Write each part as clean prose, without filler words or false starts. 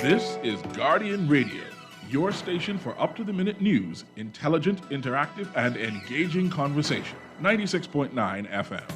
This is Guardian Radio, your station for up-to-the-minute news, intelligent, interactive, and engaging conversation. 96.9 FM.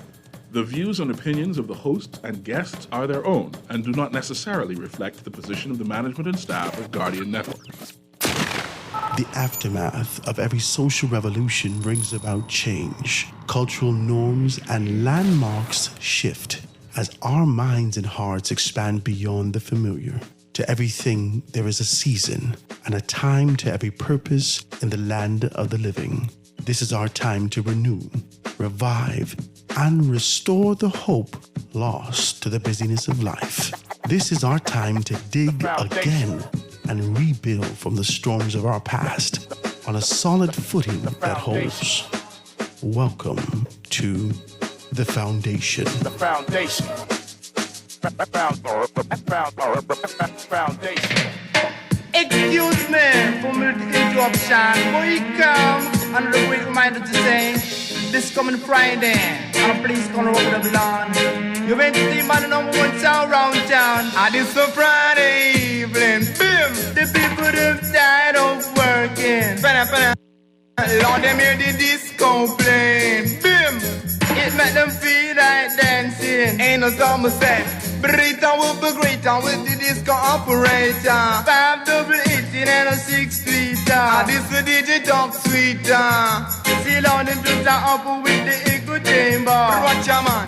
The views and opinions of the hosts and guests are their own and do not necessarily reflect the position of the management and staff of Guardian Network. The aftermath of every social revolution brings about change. Cultural norms and landmarks shift as our minds and hearts expand beyond the familiar. To everything, there is a season and a time to every purpose in the land of the living. This is our time to renew, revive, and restore the hope lost to the busyness of life. This is our time to dig again and rebuild from the storms of our past on a solid footing that holds. Welcome to The Foundation. The Foundation. Excuse me for the interruption. Before you come, another quick reminder to say, this coming Friday, and please come over the lawn. You've been to see my number one town around town. And it's a Friday evening. Boom! The people have died of working. Lord, them hear the disco playing. Boom! It make them feel like dancing. Ain't no summer set. Burrito will be greater with the disco operator. 5-double-18 and a 6-tweeter. This the DJ talk sweeter. See Lord, them just are up with the echo chamber. Watch your man.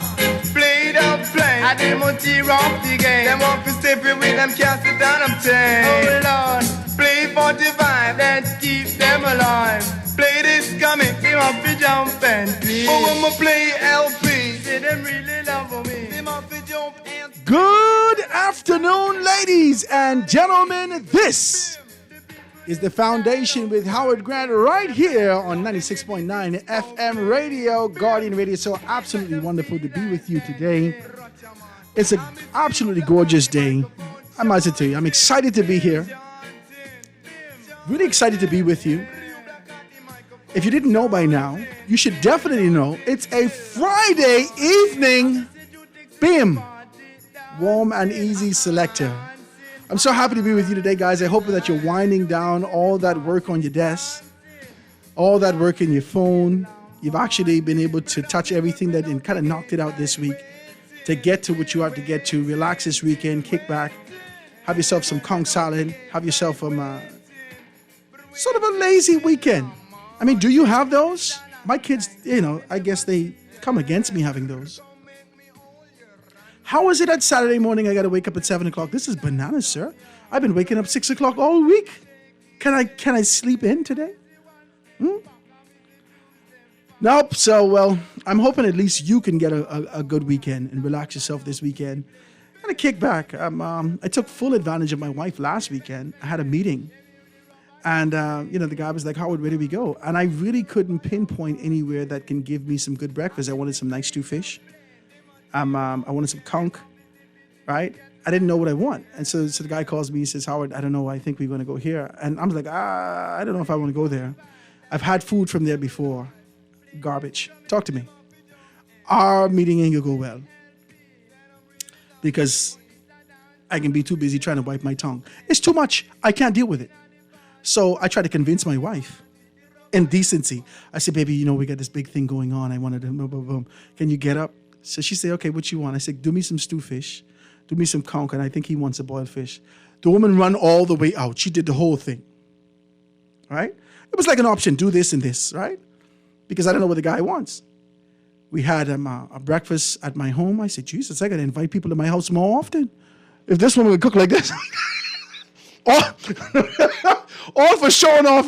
Play the play. I them on tear off the game. Them want to step it with them can't sit down and play. Oh Lord. Play 45, let's keep them alive. Play this coming, they want to jump and play. Oh, when I play LP, say them really love me. They want to jump and play. Good afternoon, ladies and gentlemen. This is The Foundation with Howard Grant right here on 96.9 FM radio, Guardian Radio. So absolutely wonderful to be with you today. It's an absolutely gorgeous day. I must say to you, I'm excited to be here. Really excited to be with you. If you didn't know by now, you should definitely know it's a Friday evening. Bim! Warm and easy selector. I'm so happy to be with you today, guys. I hope that you're winding down all that work on your desk, all that work in your phone. You've actually been able to touch everything that and kind of knocked it out this week to get to what you have to get to. Relax this weekend, kick back, have yourself some conch salad, have yourself sort of a lazy weekend. I mean, do you have those? My kids, I guess they come against me having those. How is it that Saturday morning I got to wake up at 7 o'clock? This is bananas, sir. I've been waking up 6 o'clock all week. Can I sleep in today? Nope. So, well, I'm hoping at least you can get a good weekend and relax yourself this weekend. And a kick back. I took full advantage of my wife last weekend. I had a meeting. And, the guy was like, Howard, where do we go? And I really couldn't pinpoint anywhere that can give me some good breakfast. I wanted some nice stew fish. I wanted some conch, right? I didn't know what I want. And so the guy calls me, he says, Howard, I don't know. I think we're going to go here. And I'm like, I don't know if I want to go there. I've had food from there before. Garbage. Talk to me. Our meeting ain't going to go well. Because I can be too busy trying to wipe my tongue. It's too much. I can't deal with it. So I tried to convince my wife in decency. I said, baby, we got this big thing going on. I wanted to, boom, boom, boom. Can you get up? So she said, okay, what you want? I said, do me some stew fish. Do me some conch. And I think he wants a boiled fish. The woman ran all the way out. She did the whole thing. Right? It was like an option. Do this and this, right? Because I don't know what the guy wants. We had a breakfast at my home. I said, Jesus, I got to invite people to my house more often. If this woman would cook like this. All for showing off,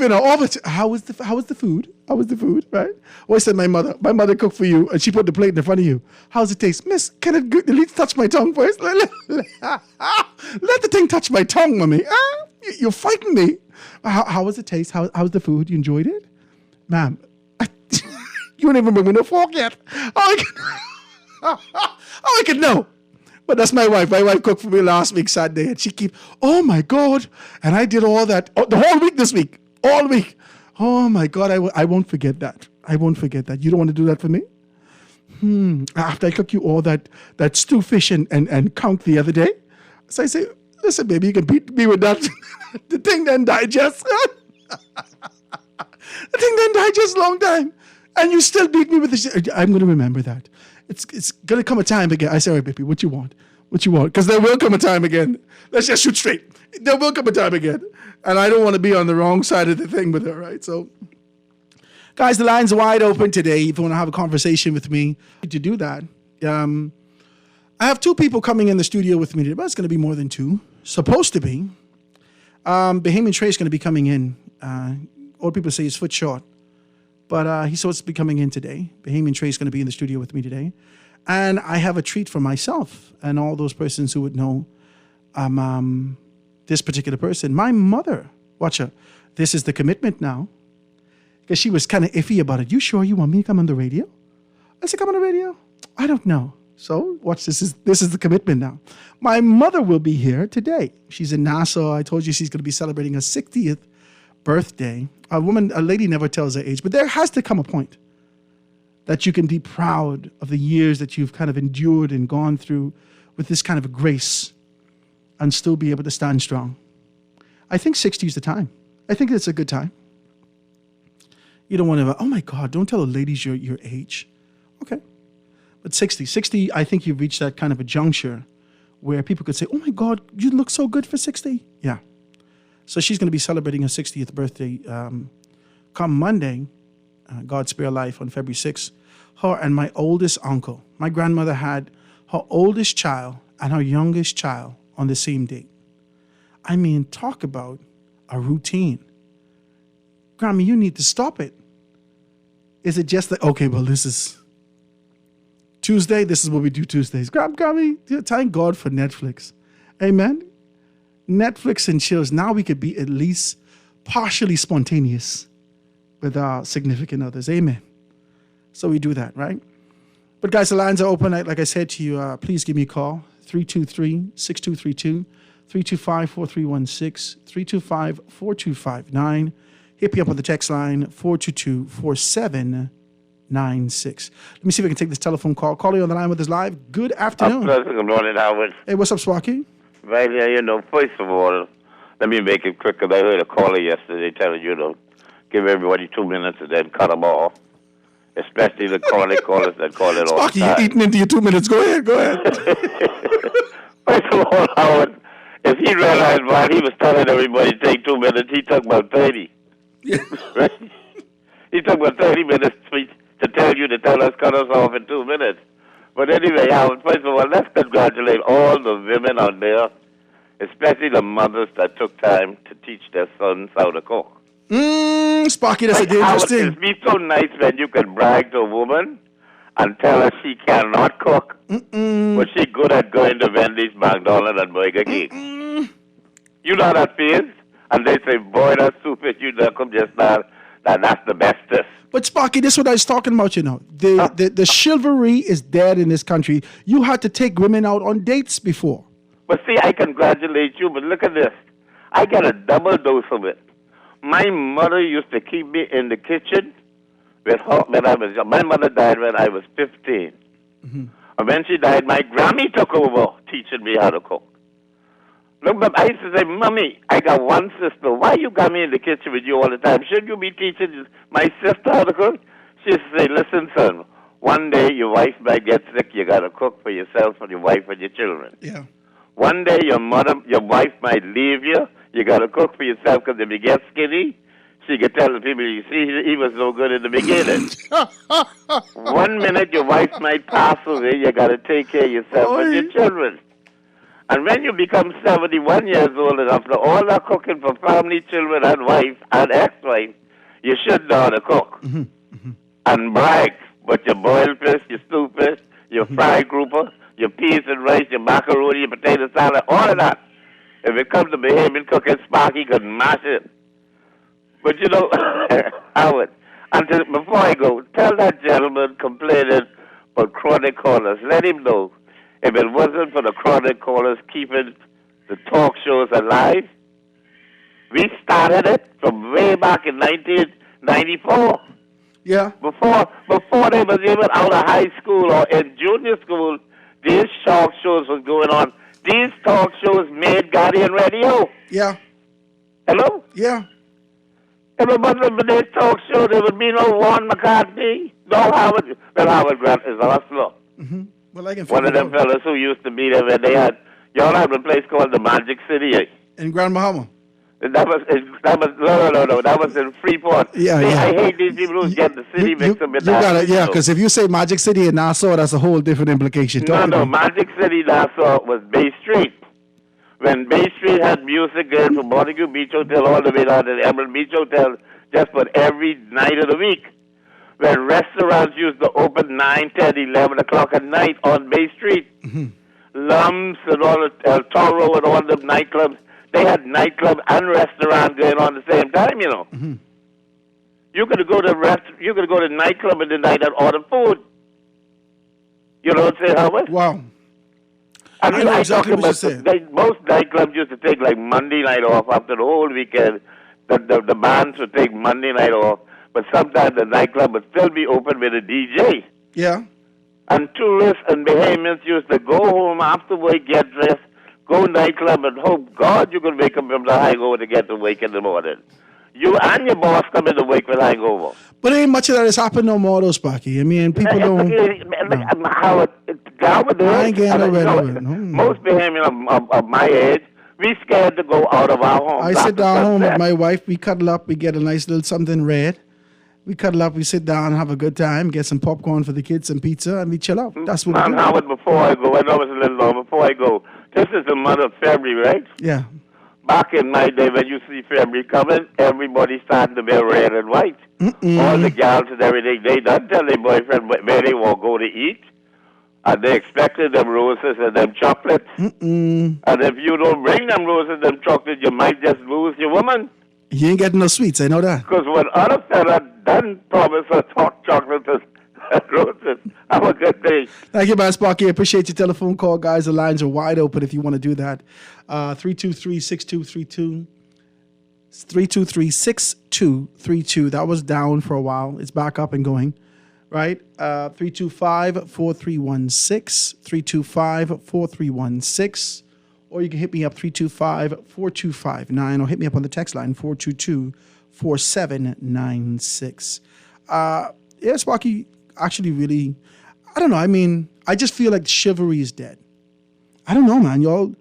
how was the food? How was the food, right? Well, I said, my mother cooked for you, and she put the plate in front of you. How's it taste? Miss, can it at least touch my tongue first? Let the thing touch my tongue, mommy. You're fighting me. How was it taste? How's the food? You enjoyed it? Ma'am, you don't even bring me no fork yet. I could know. But that's my wife. My wife cooked for me last week, Saturday, and she oh my God. And I did all that, the whole week this week, all week. Oh my God, I won't forget that. I won't forget that. You don't want to do that for me? After I cooked you all that stew fish and conch the other day. So I say, Listen, baby, you can beat me with that. The thing then digest. The thing then digest long time. And you still beat me with this. I'm going to remember that. It's going to come a time again. I say, all right, baby, what you want? What you want? Because there will come a time again. Let's just shoot straight. There will come a time again. And I don't want to be on the wrong side of the thing with her, right? So, guys, the line's wide open today. If you want to have a conversation with me, to do that. I have two people coming in the studio with me today, but it's going to be more than two. Supposed to be. Bahamian Trey is going to be coming in. Old people say he's foot short, but he's supposed to be coming in today. Bahamian Trey is going to be in the studio with me today. And I have a treat for myself and all those persons who would know this particular person. My mother, watch her. This is the commitment now. Because she was kind of iffy about it. You sure you want me to come on the radio? I said, come on the radio? I don't know. So watch this. This is the commitment now. My mother will be here today. She's in Nassau. I told you she's going to be celebrating her 60th birthday. A lady never tells her age, but there has to come a point that you can be proud of the years that you've kind of endured and gone through with this kind of a grace and still be able to stand strong. I think 60 is the time. I think it's a good time. You don't want to, oh my God, don't tell the ladies your age. Okay. But 60, I think you've reached that kind of a juncture where people could say, oh my God, you look so good for 60. Yeah. So she's going to be celebrating her 60th birthday come Monday, God spare life, on February 6th. Her and my oldest uncle. My grandmother had her oldest child and her youngest child on the same date. I mean, talk about a routine. Grammy, you need to stop it. Is it just like, okay, well, this is Tuesday, this is what we do Tuesdays. Grammy, thank God for Netflix. Amen. Netflix and chills. Now we could be at least partially spontaneous with our significant others. Amen. So we do that, right? But guys, the lines are open. Like I said to you, please give me a call. 323-6232, 325-4316, 325-4259. Hit me up on the text line, 422-4796. Let me see if I can take this telephone call. Caller on the line with us live. Good afternoon. Good morning, Howard. Hey, what's up, Sparky? Right here, first of all, let me make it quick because I heard a caller yesterday telling you to give everybody 2 minutes and then cut them off. Especially the callers that call it all Sparky, the time. you're eating into your 2 minutes. Go ahead. First of all, Howard, if he realized while he was telling everybody to take 2 minutes, he took about 30. Yeah. Right? He took about 30 minutes to tell us, cut us off in 2 minutes. But anyway, Howard, first of all, let's congratulate all the women out there, especially the mothers that took time to teach their sons how to cook. Sparky, that's a dangerous thing. It would be so nice when you can brag to a woman and tell her she cannot cook, but she's good at going to Wendy's, McDonald's, and Burger King. You know how that feels? And they say, boy, that soup that you cook just now, that's the bestest. But Sparky, this is what I was talking about, The chivalry is dead in this country. You had to take women out on dates before. But see, I congratulate you, but look at this. I got a double dose of it. My mother used to keep me in the kitchen with her when I was young. My mother died when I was 15. Mm-hmm. And when she died, my Grammy took over teaching me how to cook. Look, but I used to say, Mommy, I got one sister. Why you got me in the kitchen with you all the time? Shouldn't you be teaching my sister how to cook? She used to say, listen, son, one day your wife might get sick. You got to cook for yourself and your wife and your children. Yeah. One day your wife might leave you. You got to cook for yourself because if you get skinny, she could tell the people, you see, he was no good in the beginning. 1 minute your wife might pass away. You got to take care of yourself and your children. And when you become 71 years old and after all that cooking for family, children, and wife, and ex-wife, you should know how to cook. Mm-hmm. Mm-hmm. And brag. But your boiled fish, your stew fish, your fried grouper, your peas and rice, your macaroni, your potato salad, all of that. If it comes to Bahamian cooking, Sparky could mash it. But Howard, before I go, tell that gentleman complaining for chronic callers, let him know if it wasn't for the chronic callers keeping the talk shows alive, we started it from way back in 1994. Yeah. Before they was even out of high school or in junior school, these talk shows was going on. these talk shows made Guardian Radio. Yeah. Hello? Yeah. If it wasn't for this talk show, there would be no Ron McCartney, no Howard. Well, Howard Grant is a hustler. Mm-hmm. Well, I can One of them fellas who used to be there when they had, y'all have a place called the Magic City. In Grand Bahama. That was no. That was in Freeport. Yeah, See, yeah. I hate these people who get the city mixed up with that. Got it, yeah, because if you say Magic City in Nassau, that's a whole different implication. No, Magic City, Nassau was Bay Street. When Bay Street had music going from Montague Beach Hotel all the way down to the Emerald Beach Hotel, just for every night of the week. When restaurants used to open 9, 10, 11 o'clock at night on Bay Street. Mm-hmm. Lumps and all the El Toro and all the nightclubs. They had nightclub and restaurant going on at the same time, you know. Mm-hmm. You could go to nightclub in the night and order food. You know what I'm saying, Howard? Wow. I know exactly what you're saying. Most nightclubs used to take like Monday night off after the whole weekend. The bands would take Monday night off, but sometimes the nightclub would still be open with a DJ. Yeah. And tourists and Bahamians used to go home after work, get dressed, go nightclub, and hope God you could wake up from the hangover to get to wake in the morning. You and your boss come in to wake with hangover. But ain't much of that has happened no more, though, Sparky. I mean, people don't. I ain't getting no red. Most Bahamians of my age, we scared to go out of our home. I sit down home with my wife. We cuddle up. We get a nice little something red. We cuddle up. We sit down, have a good time, get some popcorn for the kids, some pizza, and we chill out. That's what we do. Howard, before I go, I know it's a little long. Before I go, this is the month of February, right? Yeah. Back in my day, when you see February coming, everybody starting to wear red and white. All the gals and everything, they don't tell their boyfriend where they will go to eat. And they expected them roses and them chocolates. And if you don't bring them roses and them chocolates, you might just lose your woman. You ain't getting no sweets, I know that. Because when other fellas done promise us hot chocolates and roses, have a good day. Thank you, man, Sparky. I appreciate your telephone call, guys. The lines are wide open if you want to do that. 323-6232. 323-6232. That was down for a while. It's back up and going. Right? 325-4316. 325-4316. Or you can hit me up 325-4259. Or hit me up on the text line 422-4796. Yeah, Sparky, actually really, I don't know. I mean, I just feel like chivalry is dead. I don't know, man. Y'all,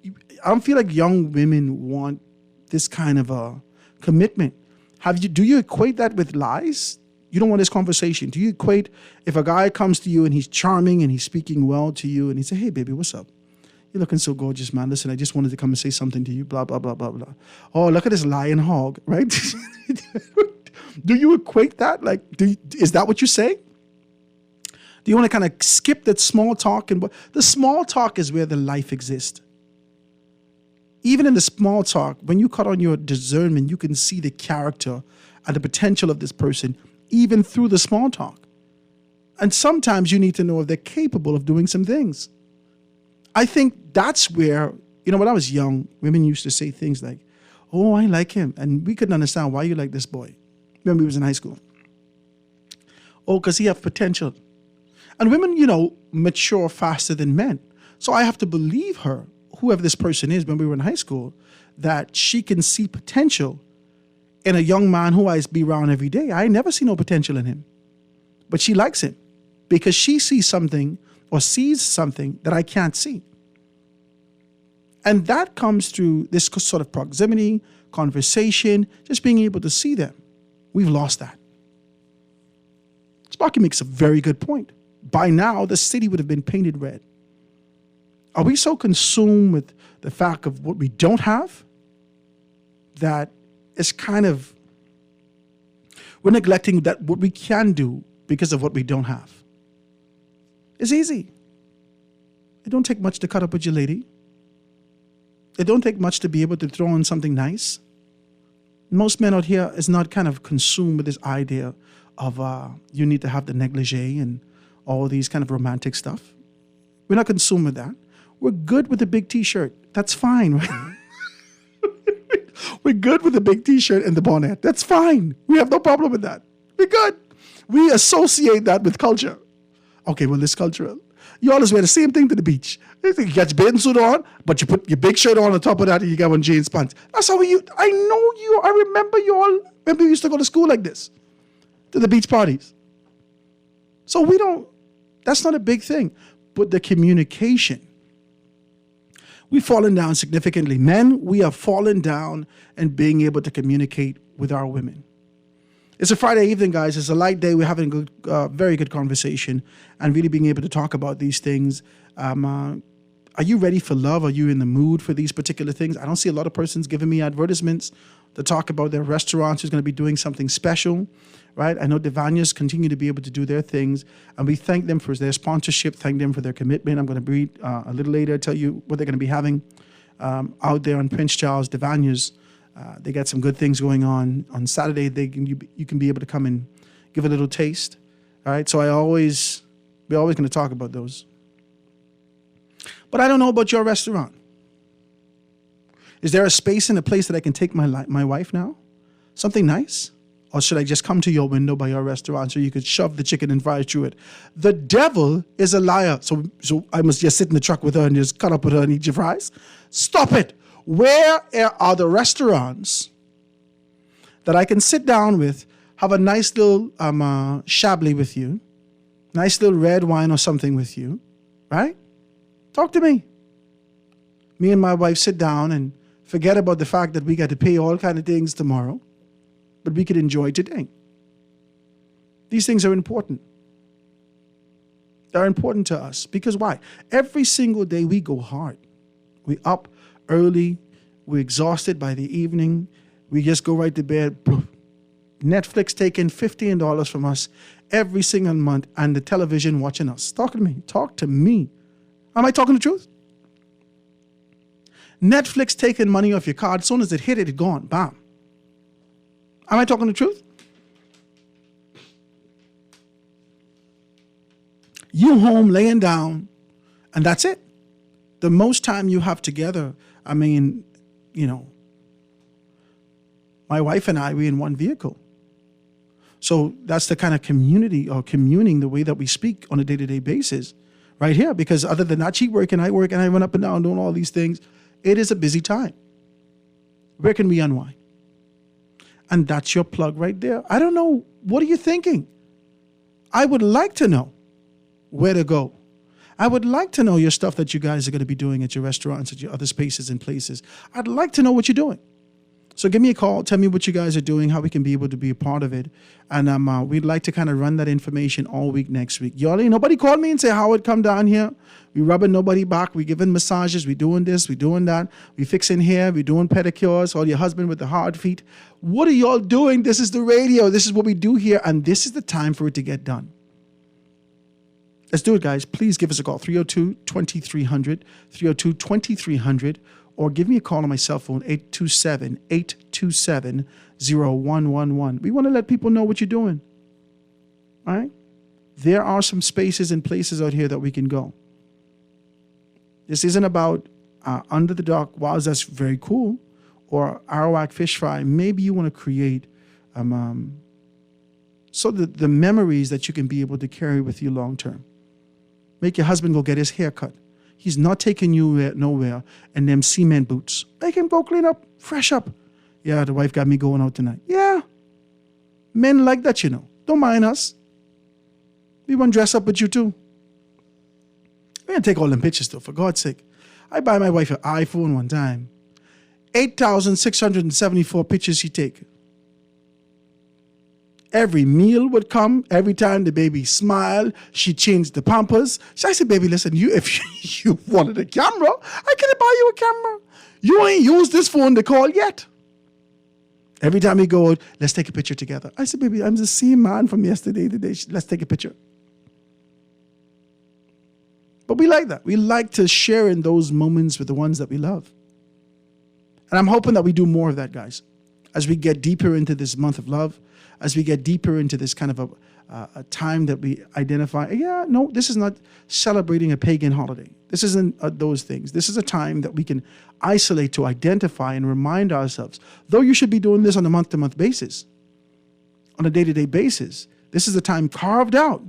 I don't feel like young women want this kind of a commitment. Do you equate that with lies? You don't want this conversation. Do you equate if a guy comes to you and he's charming and he's speaking well to you and he say, hey, baby, what's up? You're looking so gorgeous, man. Listen, I just wanted to come and say something to you, blah, blah, blah, blah, blah. Oh, look at this lion hog, right? Do you equate that? Like, is that what you say? Do you want to kind of skip that small talk? And the small talk is where the life exists. Even in the small talk, when you cut on your discernment, you can see the character and the potential of this person, even through the small talk. And sometimes you need to know if they're capable of doing some things. I think that's where, when I was young, women used to say things like, oh, I like him. And we couldn't understand why you like this boy when we was in high school. Oh, because he have potential. And women, mature faster than men. So I have to believe her, whoever this person is, when we were in high school, that she can see potential in a young man who I be around every day. I never see no potential in him. But she likes him because she sees something or sees something that I can't see. And that comes through this sort of proximity, conversation, just being able to see them. We've lost that. Sparky makes a very good point. By now, the city would have been painted red. Are we so consumed with the fact of what we don't have that it's kind of, we're neglecting that what we can do because of what we don't have? It's easy. It don't take much to cut up with your lady. It don't take much to be able to throw in something nice. Most men out here is not kind of consumed with this idea of you need to have the negligee and all these kind of romantic stuff. We're not consumed with that. We're good with a big T-shirt. That's fine, right? We're good with a big T-shirt and the bonnet. That's fine. We have no problem with that. We're good. We associate that with culture. Okay, well, it's cultural. You always wear the same thing to the beach. You got your bathing suit on, but you put your big shirt on top of that, and you got one jeans pants. That's how I know you. I remember you all. Remember we used to go to school like this, to the beach parties. So we don't. That's not a big thing, but the communication. We've fallen down significantly. Men, we have fallen down in being able to communicate with our women. It's a Friday evening, guys. It's a light day. We're having a good, very good conversation and really being able to talk about these things. Are you ready for love? Are you in the mood for these particular things? I don't see a lot of persons giving me advertisements to talk about their restaurants who's going to be doing something special, right? I know Devanias continue to be able to do their things, and we thank them for their sponsorship, thank them for their commitment. I'm going to read a little later, tell you what they're going to be having out there on Prince Charles, Devanias. They got some good things going on. On Saturday, you can be able to come and give a little taste, all right? So we're always going to talk about those. But I don't know about your restaurant. Is there a space and a place that I can take my wife now? Something nice? Or should I just come to your window by your restaurant so you could shove the chicken and fries through it? The devil is a liar. So I must just sit in the truck with her and just cut up with her and eat your fries? Stop it. Where are the restaurants that I can sit down with, have a nice little Chablis with you, nice little red wine or something with you, right? Talk to me. Me and my wife sit down and forget about the fact that we got to pay all kind of things tomorrow, but we could enjoy today. These things are important. They're important to us because why? Every single day we go hard. We up early. We're exhausted by the evening. We just go right to bed. Netflix taking $15 from us every single month and the television watching us. Talk to me. Talk to me. Am I talking the truth? Netflix taking money off your card. As soon as it hit it, it's gone. Bam. Am I talking the truth? You home laying down, and that's it. The most time you have together, I mean, you know, my wife and I, we're in one vehicle. So that's the kind of community or communing, the way that we speak on a day-to-day basis right here. Because other than that, she work and I work and I run up and down doing all these things. It is a busy time. Where can we unwind? And that's your plug right there. I don't know. What are you thinking? I would like to know where to go. I would like to know your stuff that you guys are going to be doing at your restaurants, at your other spaces and places. I'd like to know what you're doing. So give me a call. Tell me what you guys are doing, how we can be able to be a part of it. And we'd like to kind of run that information all week next week. Y'all ain't nobody called me and say, Howard, come down here. We rubbing nobody back. We giving massages. We doing this. We doing that. We fixing hair. We doing pedicures. Or your husband with the hard feet. What are y'all doing? This is the radio. This is what we do here. And this is the time for it to get done. Let's do it, guys. Please give us a call. 302-2300. 302-2300. Or give me a call on my cell phone, 827-827-0111. We want to let people know what you're doing. All right? There are some spaces and places out here that we can go. This isn't about Under the Dock. Wow, that's very cool. Or Arawak Fish Fry. Maybe you want to create so that the memories that you can be able to carry with you long term. Make your husband go get his hair cut. He's not taking you nowhere in them cement boots. Make him go clean up, fresh up. Yeah, the wife got me going out tonight. Yeah. Men like that, you know. Don't mind us. We want to dress up with you too. We're going to take all them pictures though, for God's sake. I buy my wife an iPhone one time. 8,674 pictures she take. Every meal would come. Every time the baby smiled, she changed the pampers. I said, baby, listen, if you wanted a camera, I could buy you a camera. You ain't used this phone to call yet. Every time we go out, let's take a picture together. I said, baby, I'm the same man from yesterday today. Let's take a picture. But we like that. We like to share in those moments with the ones that we love. And I'm hoping that we do more of that, guys, as we get deeper into this month of love, as we get deeper into this kind of a time that we identify. Yeah, no, this is not celebrating a pagan holiday. This isn't those things. This is a time that we can isolate to identify and remind ourselves. Though you should be doing this on a month-to-month basis, on a day-to-day basis, this is a time carved out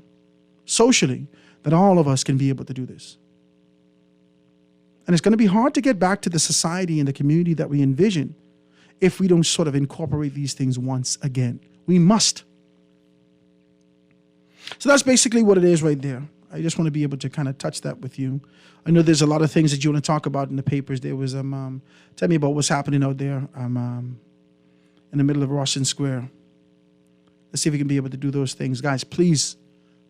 socially that all of us can be able to do this. And it's going to be hard to get back to the society and the community that we envision if we don't sort of incorporate these things once again. We must. So that's basically what it is right there. I just want to be able to kind of touch that with you. I know there's a lot of things that you want to talk about in the papers. There was, tell me about what's happening out there in the middle of Rawson Square. Let's see if we can be able to do those things. Guys, please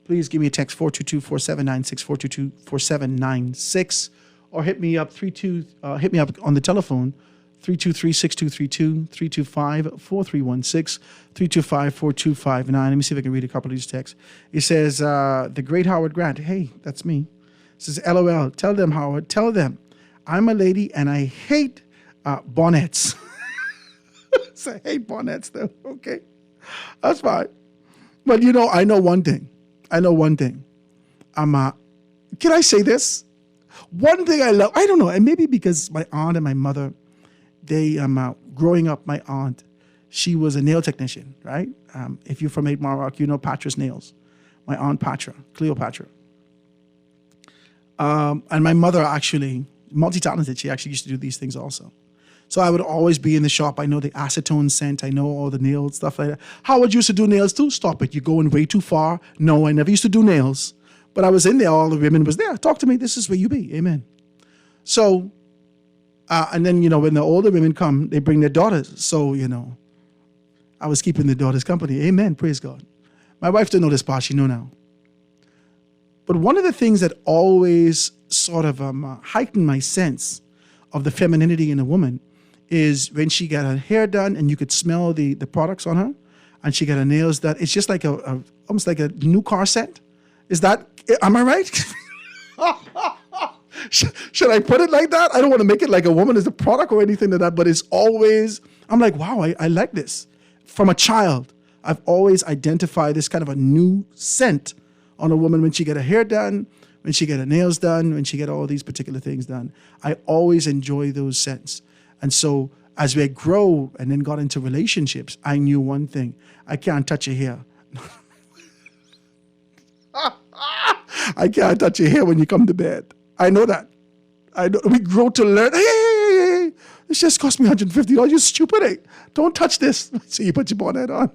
give me a text, 422-4796, 422-4796, or hit me up hit me up on the telephone, 323-6232, 325-4316, 325-4259. Let me see if I can read a couple of these texts. It says, the great Howard Grant. Hey, that's me. It says, LOL. Tell them, Howard. Tell them. I'm a lady and I hate bonnets. So I hate bonnets, though. Okay. That's fine. But, I know one thing. Can I say this? One thing I love, I don't know, and maybe because my aunt and my mother, they, growing up, my aunt, she was a nail technician, right? If you're from 8 Mile Rock, you know Patra's Nails. My aunt Patra, Cleopatra. And my mother actually, multi-talented, she actually used to do these things also. So I would always be in the shop. I know the acetone scent. I know all the nails, stuff like that. Howard used to do nails too. Stop it. You're going way too far. No, I never used to do nails. But I was in there. All the women was there. Talk to me. This is where you be. Amen. So, and then, when the older women come, they bring their daughters. So, I was keeping the daughters company. Amen. Praise God. My wife didn't know this part. She knew now. But one of the things that always sort of heightened my sense of the femininity in a woman is when she got her hair done and you could smell the products on her, and she got her nails done. It's just like almost like a new car scent. Am I right? Should I put it like that? I don't want to make it like a woman is a product or anything like that, but it's always, I'm like, wow, I like this. From a child, I've always identified this kind of a new scent on a woman when she get her hair done, when she get her nails done, when she get all these particular things done. I always enjoy those scents. And so as we grow and then got into relationships, I knew one thing. I can't touch your hair. I can't touch your hair when you come to bed. I know that. We grow to learn. Hey, this just cost me $150. You stupid, eh? Don't touch this. So you put your bonnet on.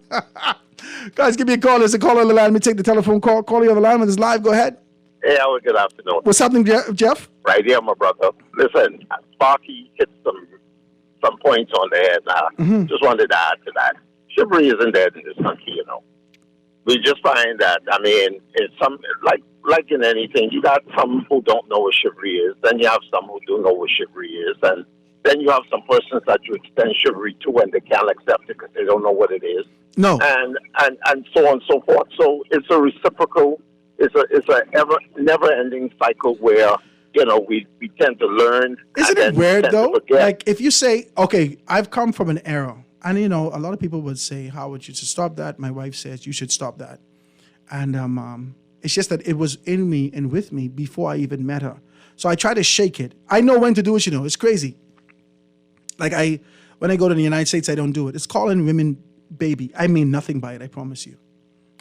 Guys, give me a call. There's a call on the line. Let me take the telephone call. Call you on the line when it's live. Go ahead. Hey, Howard, good afternoon. What's happening, Jeff? Right here, my brother. Listen, Sparky hit some points on the head now. Just wanted to add to that. Chivalry isn't dead in this country, We just find that, it's some, like in anything, you got some who don't know what chivalry is, then you have some who do know what chivalry is, and then you have some persons that you extend chivalry to and they can't accept it because they don't know what it is. No. And so on and so forth. So it's a reciprocal, it's a never-ending cycle where, we tend to learn. Isn't it weird, though? Like, if you say, okay, I've come from an era, and, a lot of people would say, Howard, you should stop that. My wife says, you should stop that. And it's just that it was in me and with me before I even met her. So I try to shake it. I know when to do it, It's crazy. Like, when I go to the United States, I don't do it. It's calling women baby. I mean nothing by it, I promise you.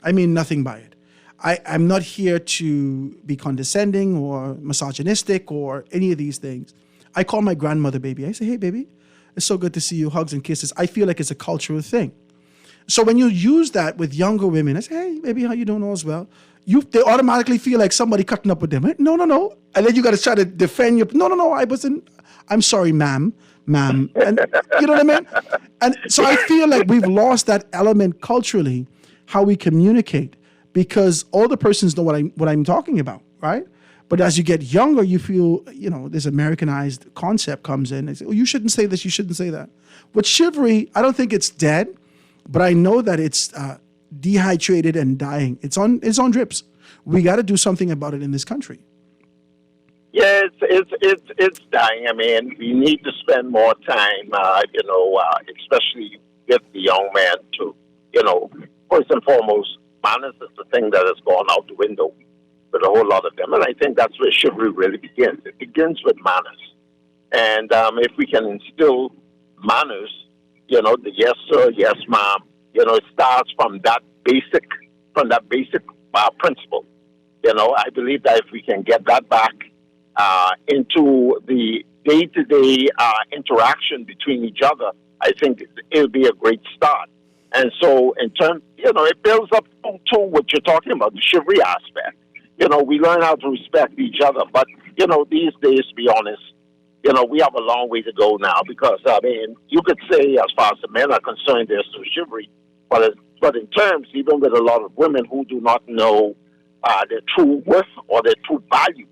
I mean nothing by it. I'm not here to be condescending or misogynistic or any of these things. I call my grandmother baby. I say, hey, baby, it's so good to see you, hugs and kisses. I feel like it's a cultural thing. So when you use that with younger women, I say, hey, baby, how you doing? All's well. They automatically feel like somebody cutting up with them. No. And then you got to try to defend your, no, I wasn't, I'm sorry, ma'am. And you know what I mean? And so I feel like we've lost that element culturally, how we communicate, because all the persons know what I'm talking about, right? But as you get younger, you feel, this Americanized concept comes in. They say, oh, you shouldn't say this, you shouldn't say that. With chivalry, I don't think it's dead, but I know that it's dehydrated and dying. It's on drips. We got to do something about it in this country. Yeah, it's dying. We need to spend more time, especially with the young man to, first and foremost, manners is the thing that has gone out the window with a whole lot of them. And I think that's where chivalry really begins. It begins with manners. And if we can instill manners, the yes, sir, yes, ma'am, it starts from that basic principle. I believe that if we can get that back into the day-to-day interaction between each other, I think it'll be a great start. And so, in terms, it builds up to what you're talking about, the chivalry aspect. We learn how to respect each other. But, these days, to be honest, we have a long way to go now because, you could say as far as the men are concerned, there's some chivalry. But in terms, even with a lot of women who do not know their true worth or their true value,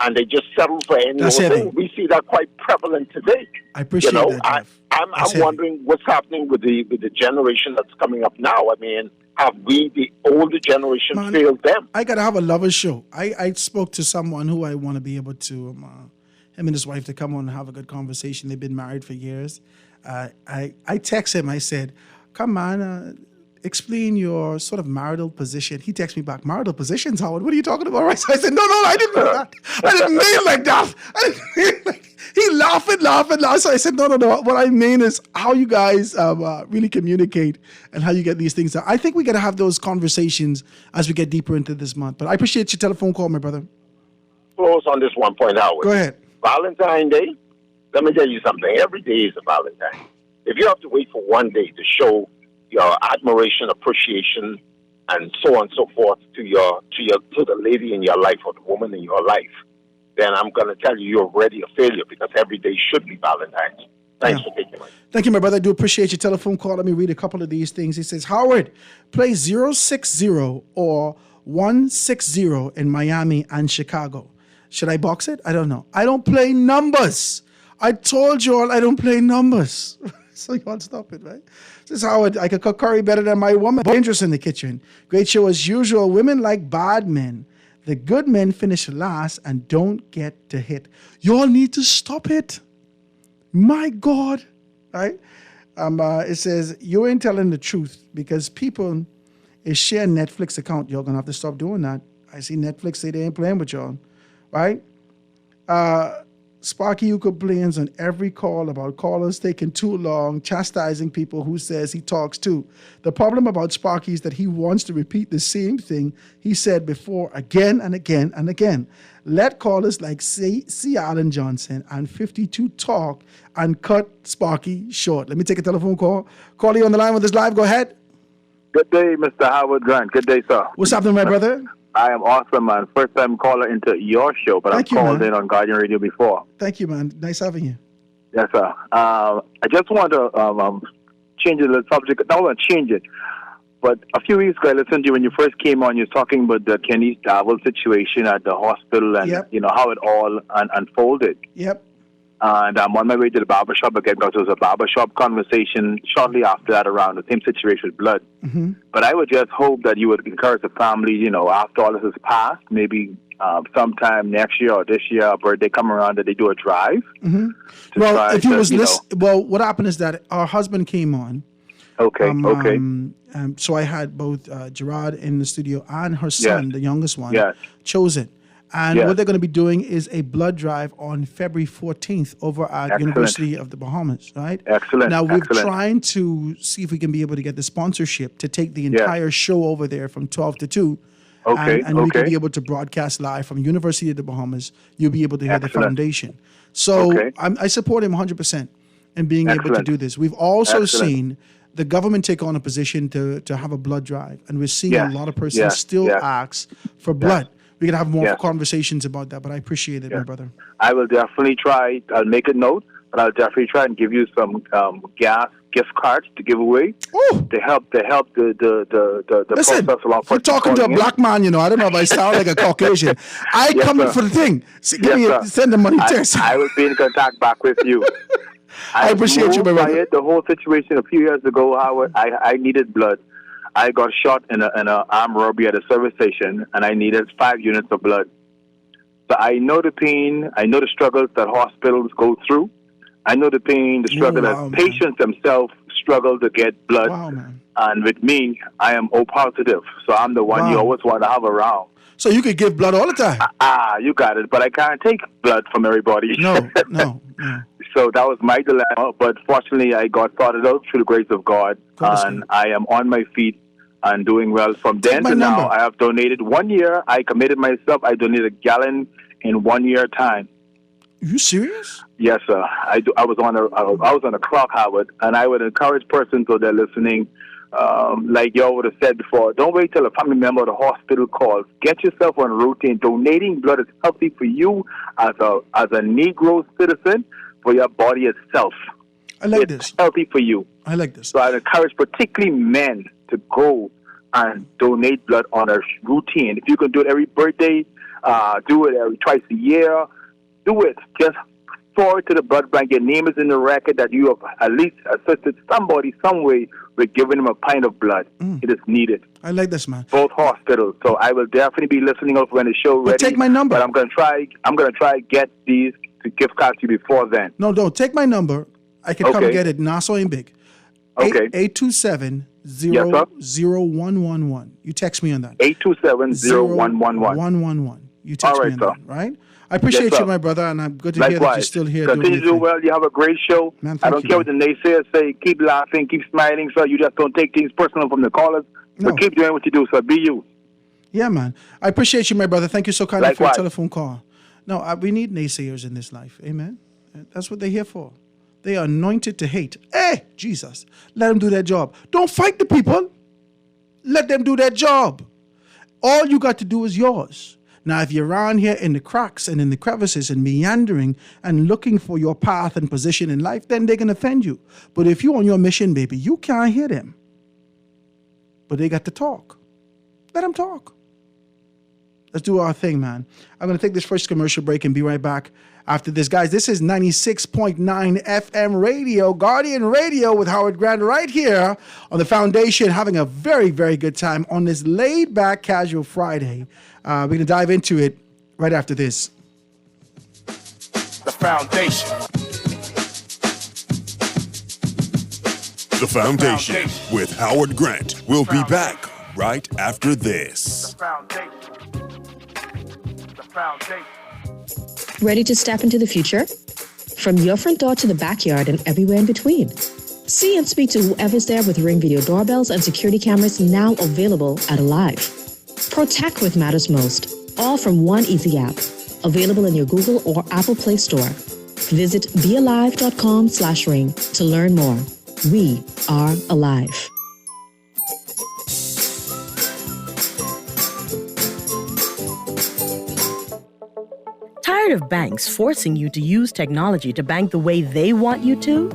and they just settle for any old thing. We see that quite prevalent today. I appreciate that, Jeff. I'm wondering what's happening with the generation that's coming up now. Have we, the older generation, failed them? I got to have a lover's show. I spoke to someone who I want to be able to, him and his wife, to come on and have a good conversation. They've been married for years. I text him. I said, come on, explain your sort of marital position. He texted me back, marital positions, Howard? What are you talking about? Right? So I said, no, I didn't mean that. I didn't mean it like that. He laughed. So I said, no. What I mean is how you guys really communicate and how you get these things done. I think we got to have those conversations as we get deeper into this month. But I appreciate your telephone call, my brother. Close on this one point, Howard. Go ahead. Valentine's Day, let me tell you something. Every day is a Valentine. If you have to wait for one day to show your admiration, appreciation, and so on and so forth to the lady in your life or the woman in your life, then I'm going to tell you you're already a failure because every day should be Valentine's. Thanks for taking my call. Thank you, my brother. I do appreciate your telephone call. Let me read a couple of these things. He says, Howard, play 060 or 160 in Miami and Chicago. Should I box it? I don't know. I don't play numbers. I told you all I don't play numbers. So you want to stop it, right? This is Howard. I could cook curry better than my woman. Dangerous in the kitchen. Great show as usual. Women like bad men. The good men finish last and don't get to hit. Y'all need to stop it. My God. Right? It says, you ain't telling the truth because people is share Netflix account. Y'all going to have to stop doing that. I see Netflix say they ain't playing with y'all. Right? Sparky, who complains on every call about callers taking too long, chastising people who says he talks too. The problem about Sparky is that he wants to repeat the same thing he said before again and again and again. Let callers like C. Allen Johnson and 52 talk and cut Sparky short. Let me take a telephone call. Call you on the line with us live. Go ahead. Good day, Mr. Howard Grant. Good day, sir. What's happening, my brother? I am awesome, man. First time caller into your show, but I've called in on Guardian Radio before. Thank you, man. Nice having you. Yes, sir. I just want to change a little subject. I don't want to change it, but a few weeks ago, I listened to you when you first came on. You were talking about the Kenny Davil situation at the hospital and how it all unfolded. Yep. And I'm on my way to the barbershop again because there was a barbershop conversation shortly after that around the same situation with blood. Mm-hmm. But I would just hope that you would encourage the family, after all this is passed, maybe sometime next year or this year, a birthday come around, that they do a drive. Mm-hmm. Well, if you was well, what happened is that our husband came on. Okay, so I had both Gerard in the studio and her son, the youngest one, chosen. And what they're going to be doing is a blood drive on February 14th over at University of the Bahamas, right? Excellent. Now, we're trying to see if we can be able to get the sponsorship to take the entire show over there from 12 to 2. And we can be able to broadcast live from University of the Bahamas. You'll be able to hear the foundation. So I support him 100% in being able to do this. We've also seen the government take on a position to have a blood drive. And we're seeing a lot of persons still ask for blood. We can have more conversations about that, but I appreciate it, my brother. I will definitely try. I'll make a note, but I'll definitely try and give you some gas gift cards to give away to help the Listen, process along. You're talking to a black man, I don't know if I sound like a Caucasian. I come in for the thing. Send the money text. I will be in contact back with you. I appreciate you, my brother. The whole situation a few years ago, Howard, I needed blood. I got shot in an armed robbery at a service station, and I needed 5 units of blood. So I know the pain. I know the struggles that hospitals go through. I know the pain, the struggle that patients themselves struggle to get blood. Wow, man. And with me, I am O positive. So I'm the one you always want to have around. So you could give blood all the time? You got it. But I can't take blood from everybody. No. So that was my dilemma. But fortunately, I got sorted out through the grace of God. And I am on my feet. and doing well. From then my to now, number. I have donated 1 year. I committed myself. I donated a gallon in 1 year time. You serious? Yes, sir. I was on a clock, Howard, and I would encourage persons who are listening, like y'all would have said before, don't wait till a family member or the hospital calls. Get yourself on a routine. Donating blood is healthy for you as a Negro citizen, for your body itself. I like It's this. healthy for you. I like this. So I encourage particularly men to go and donate blood on a routine. If you can do it every birthday, do it every twice a year, do it. Just forward to the blood bank. Your name is in the record that you have at least assisted somebody some way with giving them a pint of blood. It is needed. I like this, man. Both hospitals. So I will definitely be listening out when the show ready. Take my number. But I'm gonna try to get these to gift cards to you before then. No, don't. Take my number. I can come Okay. get it. Nassau and Big. Okay. 827-0111. You text me on that. 827-0111. 111. You text All me right, on sir. that, right? I appreciate Yes, you, sir. my brother, and I'm good to hear that you're Likewise. still here. Continue to do well. You have a great show. Man, I thank don't you, care what the naysayers say. Keep laughing, keep smiling, sir. You just don't take things personal from the callers. No. But keep doing what you do, sir. Be you. Yeah, man. I appreciate you, my brother. Thank you so kindly for your Likewise. telephone call. No, we need naysayers in this life. Amen. That's what they're here for. They are anointed to hate. Hey, Jesus, let them do their job. Don't fight the people. Let them do their job. All you got to do is yours. Now, if you're around here in the cracks and in the crevices and meandering and looking for your path and position in life, then they can offend you. But if you're on your mission, baby, you can't hear them. But they got to talk. Let them talk. Let's do our thing, man. I'm going to take this first commercial break and be right back after this. Guys, this is 96.9 FM radio, Guardian Radio with Howard Grant right here on the Foundation, having a very, very good time on this laid-back casual Friday. We're going to dive into it right after this. The Foundation. The Foundation with Howard Grant. We'll be back right after this. The Foundation. The Foundation. Ready to step into the future? From your front door to the backyard and everywhere in between. See and speak to whoever's there with Ring Video doorbells and security cameras now available at Alive. Protect what matters most, all from one easy app. Available in your Google or Apple Play Store. Visit bealive.com/ring to learn more. We are alive. Tired of banks forcing you to use technology to bank the way they want you to?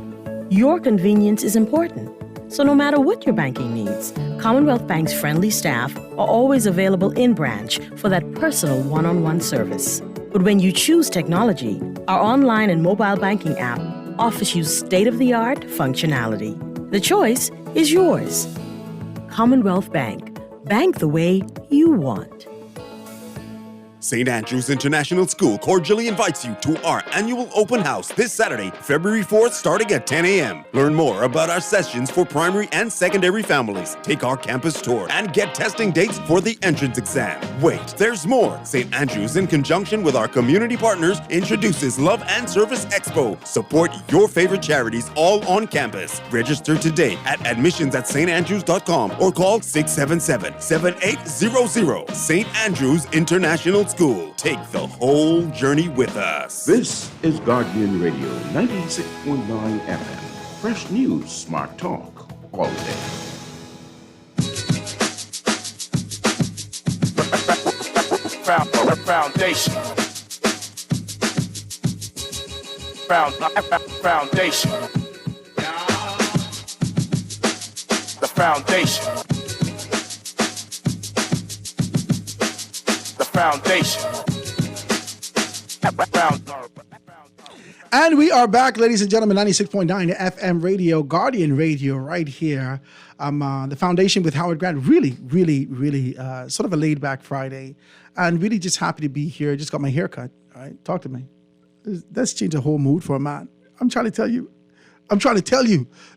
Your convenience is important. So no matter what your banking needs, Commonwealth Bank's friendly staff are always available in branch for that personal one-on-one service. But when you choose technology, our online and mobile banking app offers you state-of-the-art functionality. The choice is yours. Commonwealth Bank. Bank the way you want. St. Andrews International School cordially invites you to our annual open house this Saturday, February 4th, starting at 10 a.m. Learn more about our sessions for primary and secondary families. Take our campus tour and get testing dates for the entrance exam. Wait, there's more. St. Andrews, in conjunction with our community partners, introduces Love and Service Expo. Support your favorite charities all on campus. Register today at admissions@standrews.com or call 677-7800. St. Andrews International School. Take the whole journey with us. This is Guardian Radio 96.9 FM. Fresh news, smart talk, all day. Foundation. Foundation. The Foundation. The Foundation. And we are back, ladies and gentlemen, 96.9 FM radio, Guardian Radio, right here. The Foundation with Howard Grant. Really, really, really sort of a laid-back Friday. And really just happy to be here. Just got my hair cut. All right, talk to me. That's changed the whole mood for a man. I'm trying to tell you.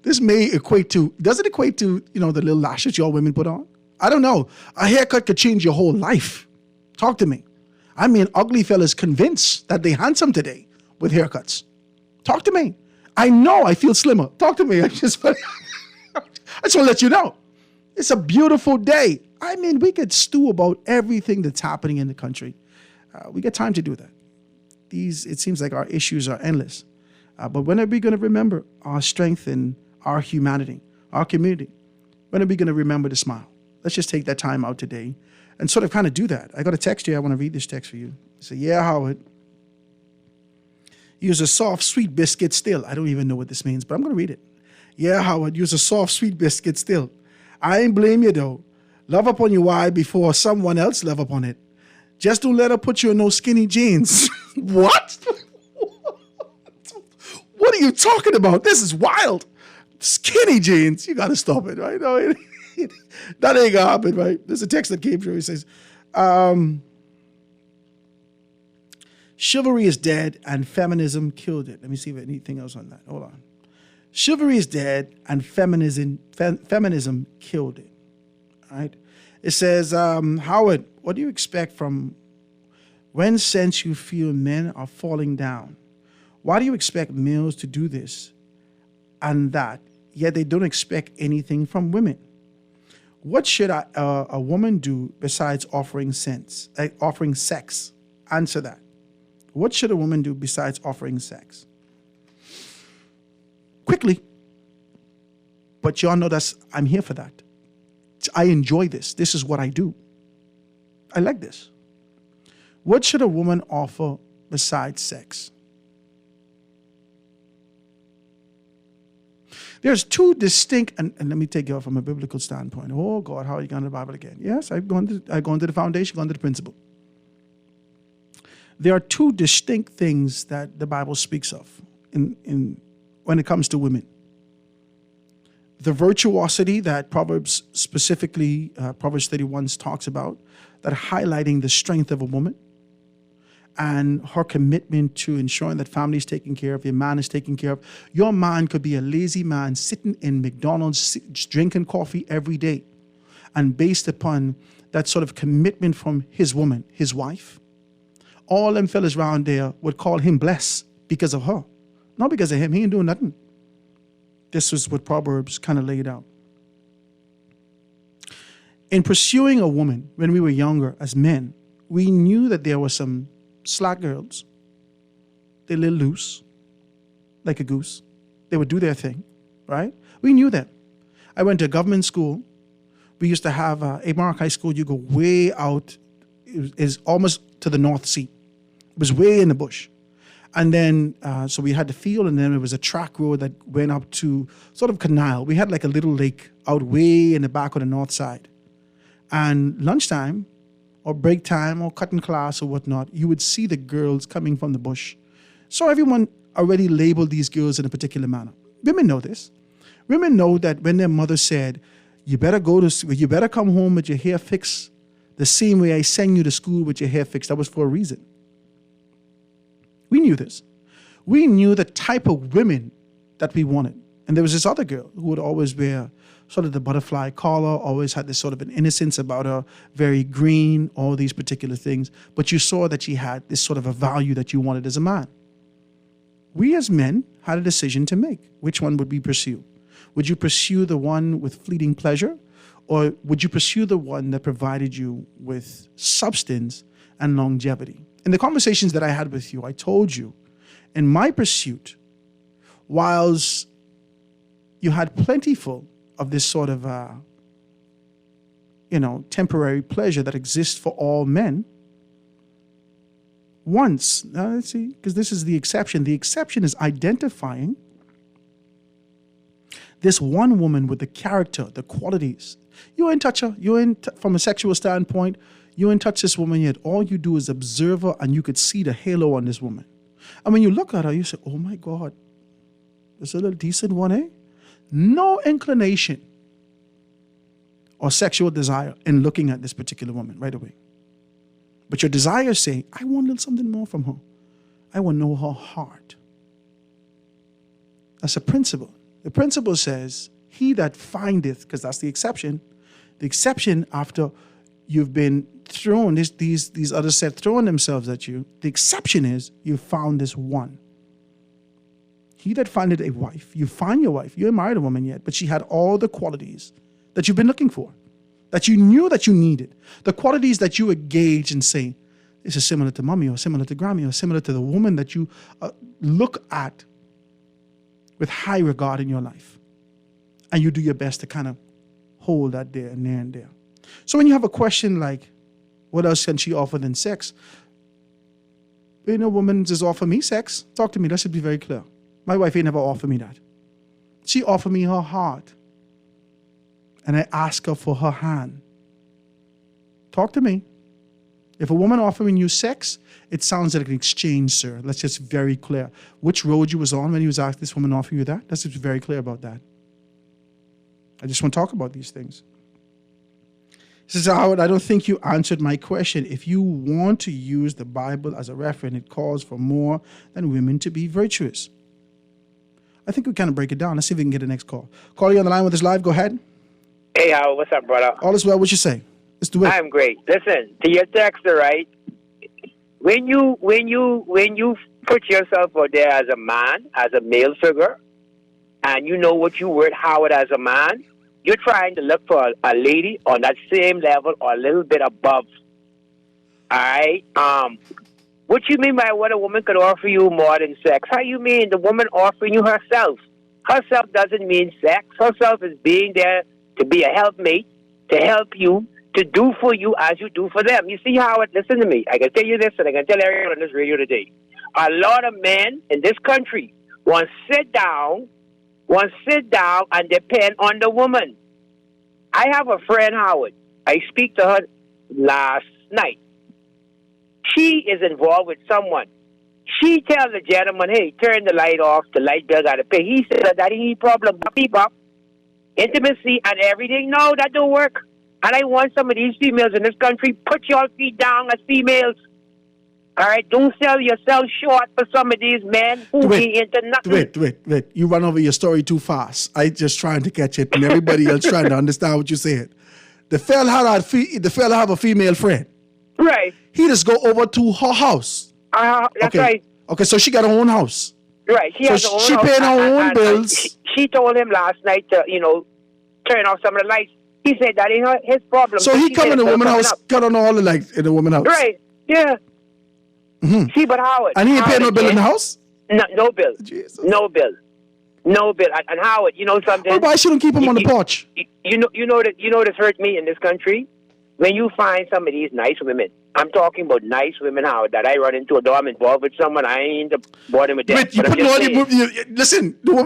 This may equate to, does it equate to, the little lashes y'all women put on? I don't know. A haircut could change your whole life. Talk to me. I mean, ugly fellas convinced that they handsome today with haircuts. Talk to me. I know I feel slimmer. Talk to me. I just want to let you know. It's a beautiful day. I mean, we could stew about everything that's happening in the country. We get time to do that. It seems like our issues are endless. But when are we going to remember our strength and our humanity, our community? When are we going to remember to smile? Let's just take that time out today and sort of kind of do that. I got a text here. I want to read this text for you. Say, yeah, Howard. Use a soft, sweet biscuit still. I don't even know what this means, but I'm going to read it. Yeah, Howard, use a soft, sweet biscuit still. I ain't blame you, though. Love upon your wife before someone else love upon it. Just don't let her put you in those skinny jeans. What? What are you talking about? This is wild. Skinny jeans. You got to stop it, right? No, that ain't going to happen, right? There's a text that came through. He says, chivalry is dead and feminism killed it. Let me see if anything else on that. Hold on. Chivalry is dead and feminism killed it. All right. It says, Howard, what do you expect from when sense you feel men are falling down? Why do you expect males to do this and that, yet they don't expect anything from women? What should a woman do besides offering sex? Answer that. What should a woman do besides offering sex? Quickly. But y'all know I'm here for that. I enjoy this. This is what I do. I like this. What should a woman offer besides sex? There's two distinct, and let me take you off from a biblical standpoint. Oh God, how are you going to the Bible again? Yes, I've gone to the foundation, gone to the principle. There are two distinct things that the Bible speaks of in when it comes to women. The virtuosity that Proverbs specifically, Proverbs 31 talks about, that highlighting the strength of a woman and her commitment to ensuring that family is taken care of, your man is taken care of. Your man could be a lazy man sitting in McDonald's, drinking coffee every day. And based upon that sort of commitment from his woman, his wife, all them fellas around there would call him blessed because of her. Not because of him. He ain't doing nothing. This was what Proverbs kind of laid out. In pursuing a woman when we were younger as men, we knew that there were some slack girls. They little loose, like a goose. They would do their thing, right? We knew that. I went to a government school. We used to have Amarok High School. You go way out. It is almost to the North Sea. It was way in the bush. And then, so we had the field, and then it was a track road that went up to sort of canal. We had like a little lake out way in the back of the north side. And lunchtime, or break time, or cutting class, or whatnot, you would see the girls coming from the bush. So everyone already labeled these girls in a particular manner. Women know this. Women know that when their mother said, you better come home with your hair fixed the same way I send you to school with your hair fixed, that was for a reason. We knew this. We knew the type of women that we wanted. And there was this other girl who would always wear sort of the butterfly collar, always had this sort of an innocence about her, very green, all these particular things. But you saw that she had this sort of a value that you wanted as a man. We as men had a decision to make. Which one would we pursue? Would you pursue the one with fleeting pleasure? Or would you pursue the one that provided you with substance and longevity? In the conversations that I had with you, I told you, in my pursuit, whilst you had plentiful of this sort of, temporary pleasure that exists for all men, once, let's see, because this is the exception. The exception is identifying this one woman with the character, the qualities. You ain't touch her. From a sexual standpoint, you ain't touch this woman yet. All you do is observe her, and you could see the halo on this woman. And when you look at her, you say, oh my God, this is a little decent one, eh? No inclination or sexual desire in looking at this particular woman right away. But your desires say, I want a little something more from her. I want to know her heart. That's a principle. The principle says, he that findeth, because that's the exception after you've been thrown, these others said throwing themselves at you, the exception is you found this one. He that findeth a wife, you find your wife, you ain't married a woman yet, but she had all the qualities that you've been looking for, that you knew that you needed, the qualities that you would gauge and say, this is similar to mommy or similar to Grammy or similar to the woman that you look at with high regard in your life. And you do your best to kind of hold that there and there and there. So when you have a question like, what else can she offer than sex? Ain't no woman just offer me sex. Talk to me. That should be very clear. My wife ain't never offered me that. She offered me her heart. And I ask her for her hand. Talk to me. If a woman offering you sex, it sounds like an exchange, sir. Let's just be very clear. Which road you was on when you was asked this woman offer you that? Let's just be very clear about that. I just want to talk about these things. He says, Howard, I don't think you answered my question. If you want to use the Bible as a reference, it calls for more than women to be virtuous. I think we kind of break it down. Let's see if we can get the next call. Call you on the line with us live. Go ahead. Hey, Howard, what's up, brother? All is well. What you say? Let's do it. I'm great. Listen, to your texter, right? When you put yourself out there as a man, as a male figure, and you know what you were, Howard, as a man, you're trying to look for a lady on that same level or a little bit above. All right? What you mean by what a woman could offer you more than sex? How you mean the woman offering you herself? Herself doesn't mean sex. Herself is being there to be a helpmate, to help you, to do for you as you do for them. You see, Howard, listen to me. I can tell you this, and I can tell everyone on this radio today. A lot of men in this country want to sit down and depend on the woman. I have a friend, Howard. I speak to her last night. She is involved with someone. She tells the gentleman, hey, turn the light off, the light bill got to pay. He said that he problem, intimacy and everything. No, that don't work. And I want some of these females in this country, put your feet down as females. All right? Don't sell yourself short for some of these men who be into nothing. Wait. You run over your story too fast. I just trying to catch it, and everybody else trying to understand what you said. The fella have a female friend. Right. He just go over to her house. That's right. Okay, so she got her own house. Right. She has her own she house. paying her own bills. She told him last night to, turn off some of the lights. He said that ain't his problem. So he come in the woman's house, cut on all the lights in the woman's house. Right. Yeah. Mm-hmm. See, but Howard. And he ain't paying no bill in the house? No bill. Jesus. No bill. And Howard, you know something? Well, why she don't keep him on the porch? You know this hurt me in this country? When you find some of these nice women, I'm talking about nice women, Howard, that I run into, although I'm involved with someone, I ain't bored with that. Wait, you putting all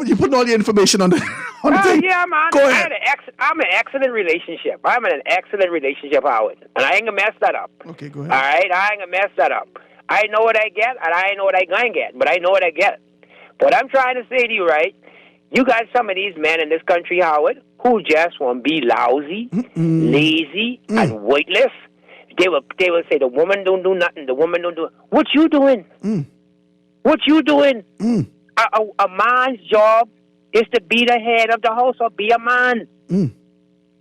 you putting all the information on the thing? Yeah, man. Go ahead. I'm an excellent relationship. I'm in an excellent relationship, Howard. And I ain't gonna mess that up. Okay, go ahead. All right? I ain't gonna mess that up. I know what I get, and I know what I gonna get, but I know what I get. What I'm trying to say to you, right? You got some of these men in this country, Howard, who just want to be lousy, lazy, and weightless. They will say the woman don't do nothing. The woman don't do. What you doing? What you doing? A man's job is to be the head of the house or be a man.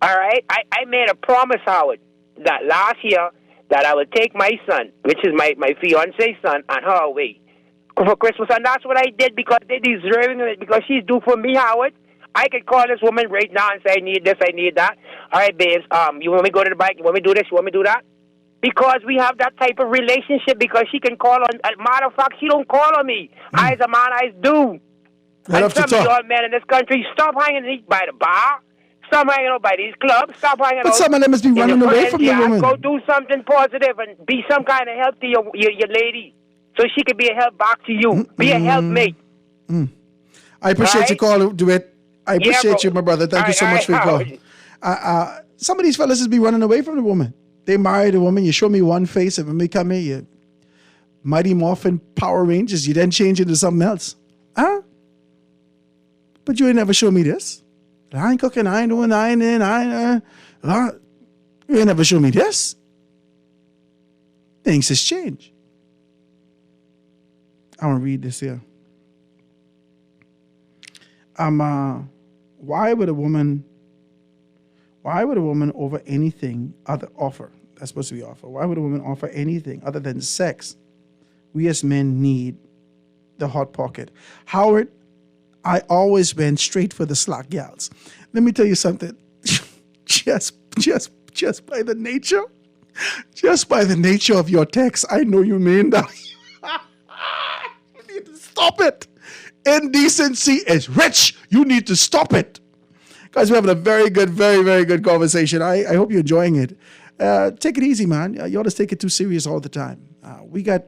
All right. I made a promise, Howard, that last year that I would take my son, which is my fiance's son, and her away for Christmas, and that's what I did because they deserving of it because she's due for me, Howard. I could call this woman right now and say, I need this, I need that. All right, babes, you want me to go to the bike? You want me to do this? You want me to do that? Because we have that type of relationship because she can call on, matter of fact, she don't call on me. I, as a man, I do. And some of y'all men in this country, stop hanging by the bar. Stop hanging out by these clubs. Stop hanging out. But some of them must be running away from the woman. Go do something positive and be some kind of help to your lady so she can be a help back to you. Be a helpmate. I appreciate your call, DeWitt. I appreciate you, my brother. Thank you so much for your call. Some of these fellas just be running away from the woman. They marry the woman. You show me one face, and when we come here, you Mighty Morphin Power Rangers, you then change into something else. Huh? But you ain't never show me this. I ain't cooking, I ain't doing, I ain't in, you ain't never show me this. Things has changed. I want to read this here. Why would a woman over anything offer? That's supposed to be offer. Why would a woman offer anything other than sex? We as men need the hot pocket. Howard, I always went straight for the slack gals. Let me tell you something. just by the nature of your text, I know you mean that. You need to stop it. Indecency is rich. You need to stop it. Guys, we're having a very good, very, very good conversation. I hope you're enjoying it. Take it easy, man. You ought to take it too serious all the time. We got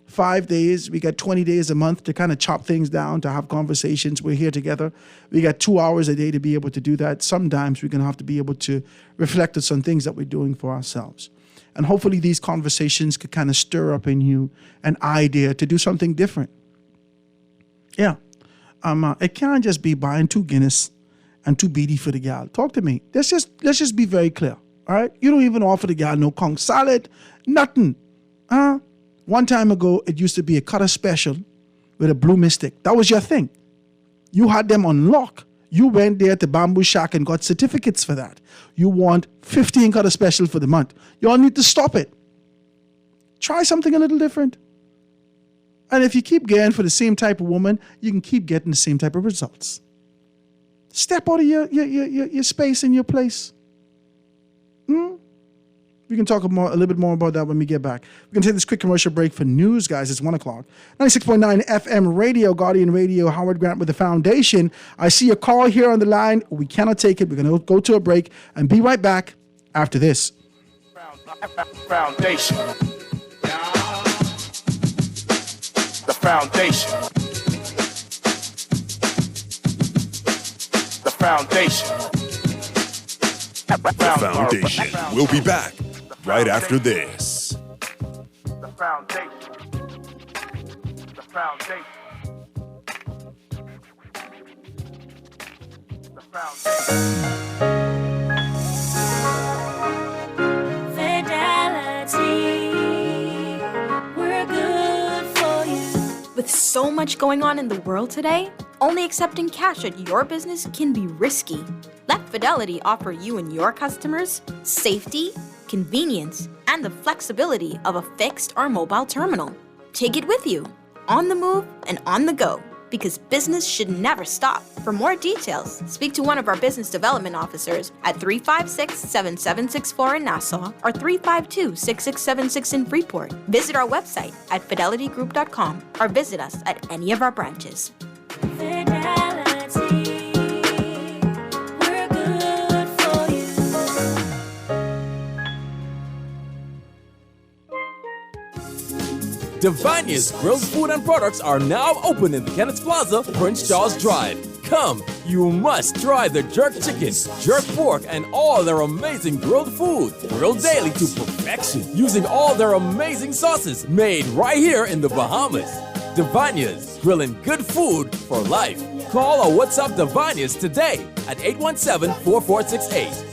5 days. We got 20 days a month to kind of chop things down, to have conversations. We're here together. We got 2 hours a day to be able to do that. Sometimes we're going to have to be able to reflect on some things that we're doing for ourselves. And hopefully these conversations could kind of stir up in you an idea to do something different. Yeah. It can't just be buying 2 Guinness and 2 BD for the gal. Talk to me. Let's just be very clear. All right? You don't even offer the gal no conch salad, nothing. One time ago, it used to be a cutter special with a blue mystic. That was your thing. You had them on lock. You went there to Bamboo Shack and got certificates for that. You want 15 cutter special for the month. Y'all need to stop it. Try something a little different. And if you keep getting for the same type of woman, you can keep getting the same type of results. Step out of your space and your place. We can talk a little bit more about that when we get back. We're going to take this quick commercial break for news, guys. It's 1 o'clock. 96.9 FM radio, Guardian Radio, Howard Grant with the Foundation. I see a call here on the line. We cannot take it. We're going to go to a break and be right back after this. Foundation. The foundation. The foundation. The Foundation. We'll be back right after this. The foundation. The foundation. The foundation. Fidelity, we're good for you. With so much going on in the world today, only accepting cash at your business can be risky. Let Fidelity offer you and your customers safety, convenience, and the flexibility of a fixed or mobile terminal. Take it with you, on the move and on the go, because business should never stop. For more details, speak to one of our business development officers at 356-7764 in Nassau or 352-6676 in Freeport. Visit our website at fidelitygroup.com or visit us at any of our branches. Divania's grilled food and products are now open in the Kenneth Plaza, Prince Charles Drive. Come, you must try their jerk chicken, jerk pork, and all their amazing grilled food. Grilled daily to perfection, using all their amazing sauces made right here in the Bahamas. Divania's, grilling good food for life. Call or WhatsApp Divania's today at 817-4468.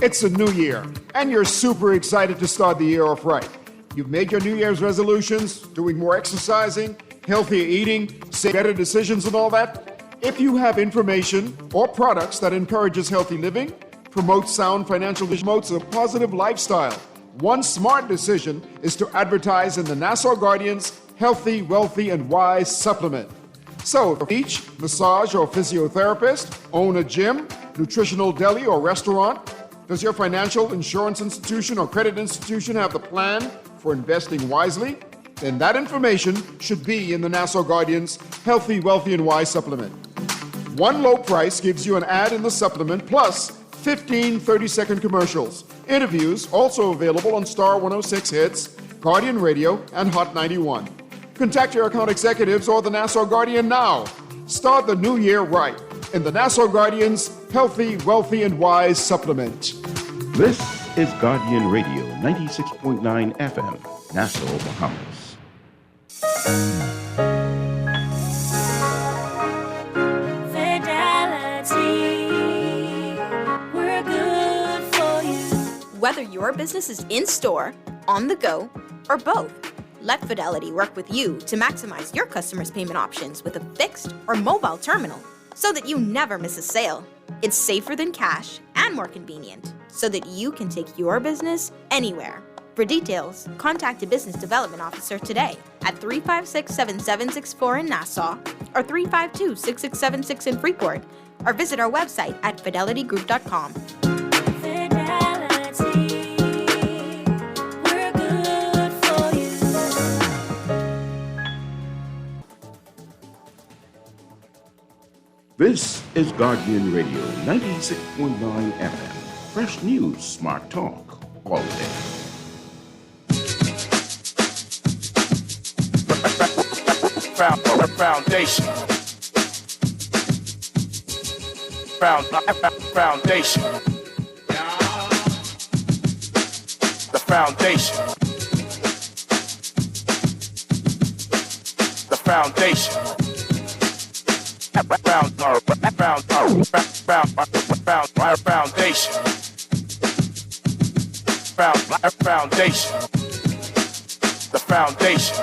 It's a new year, and you're super excited to start the year off right. You've made your New Year's resolutions, doing more exercising, healthier eating, better decisions and all that. If you have information or products that encourages healthy living, promotes sound financial, promotes a positive lifestyle, one smart decision is to advertise in the Nassau Guardian's Healthy, Wealthy, and Wise supplement. So, if each massage or physiotherapist, own a gym, nutritional deli or restaurant, does your financial insurance institution or credit institution have the plan for investing wisely? Then that information should be in the Nassau Guardian's Healthy, Wealthy, and Wise supplement. One low price gives you an ad in the supplement plus 15 30-second commercials. Interviews also available on Star 106 Hits, Guardian Radio, and Hot 91. Contact your account executives or the Nassau Guardian now. Start the new year right in the Nassau Guardian's Healthy, Wealthy, and Wise supplement. This is Guardian Radio, 96.9 FM, Nassau, Bahamas. Fidelity, we're good for you. Whether your business is in-store, on the go, or both, let Fidelity work with you to maximize your customers' payment options with a fixed or mobile terminal so that you never miss a sale. It's safer than cash and more convenient so that you can take your business anywhere. For details, contact a business development officer today at 356-7764 in Nassau or 352-6676 in Freeport. or visit our website at fidelitygroup.com. This is Guardian Radio 96.9 FM. Fresh news, smart talk, all day. Foundation. Foundation. The foundation. The foundation. Foundation. Foundation. The foundation.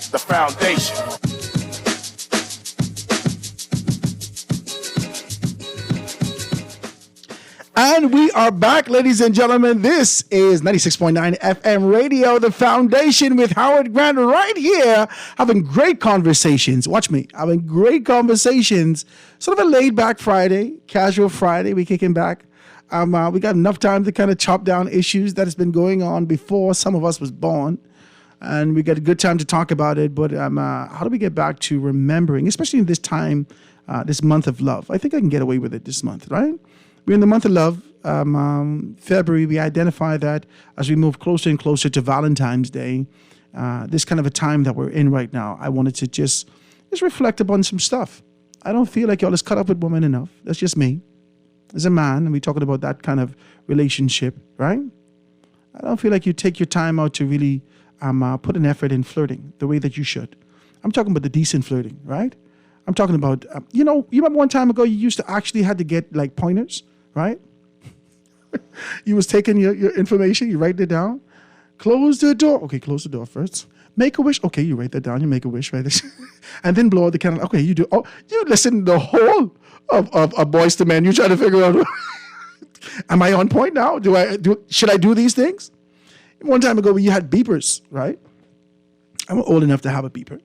The foundation. And we are back, ladies and gentlemen. This is 96.9 FM Radio, The Foundation with Howard Grant right here, having great conversations. Watch me, having great conversations. Sort of a laid-back Friday, casual Friday. We kicking back. We got enough time to kind of chop down issues that has been going on before some of us was born. And we got a good time to talk about it. But how do we get back to remembering, especially in this time, this month of love? I think I can get away with it this month, right? We're in the month of love. February, we identify that as we move closer and closer to Valentine's Day, this kind of a time that we're in right now. I wanted to just reflect upon some stuff. I don't feel like y'all is cut up with women enough. That's just me. As a man, and we're talking about that kind of relationship, right? I don't feel like you take your time out to really put an effort in flirting the way that you should. I'm talking about the decent flirting, right? I'm talking about, you remember one time ago you used to actually had to get like pointers, right? You was taking your information, you write it down. Close the door. Okay, close the door first. Make a wish. Okay, you write that down. You make a wish, right? And then blow out the candle. Okay, you do. Oh, you listen to the whole of Boys to Men. You try to figure out, am I on point now? Should I do these things? One time ago, you had beepers, right? I'm old enough to have a beeper.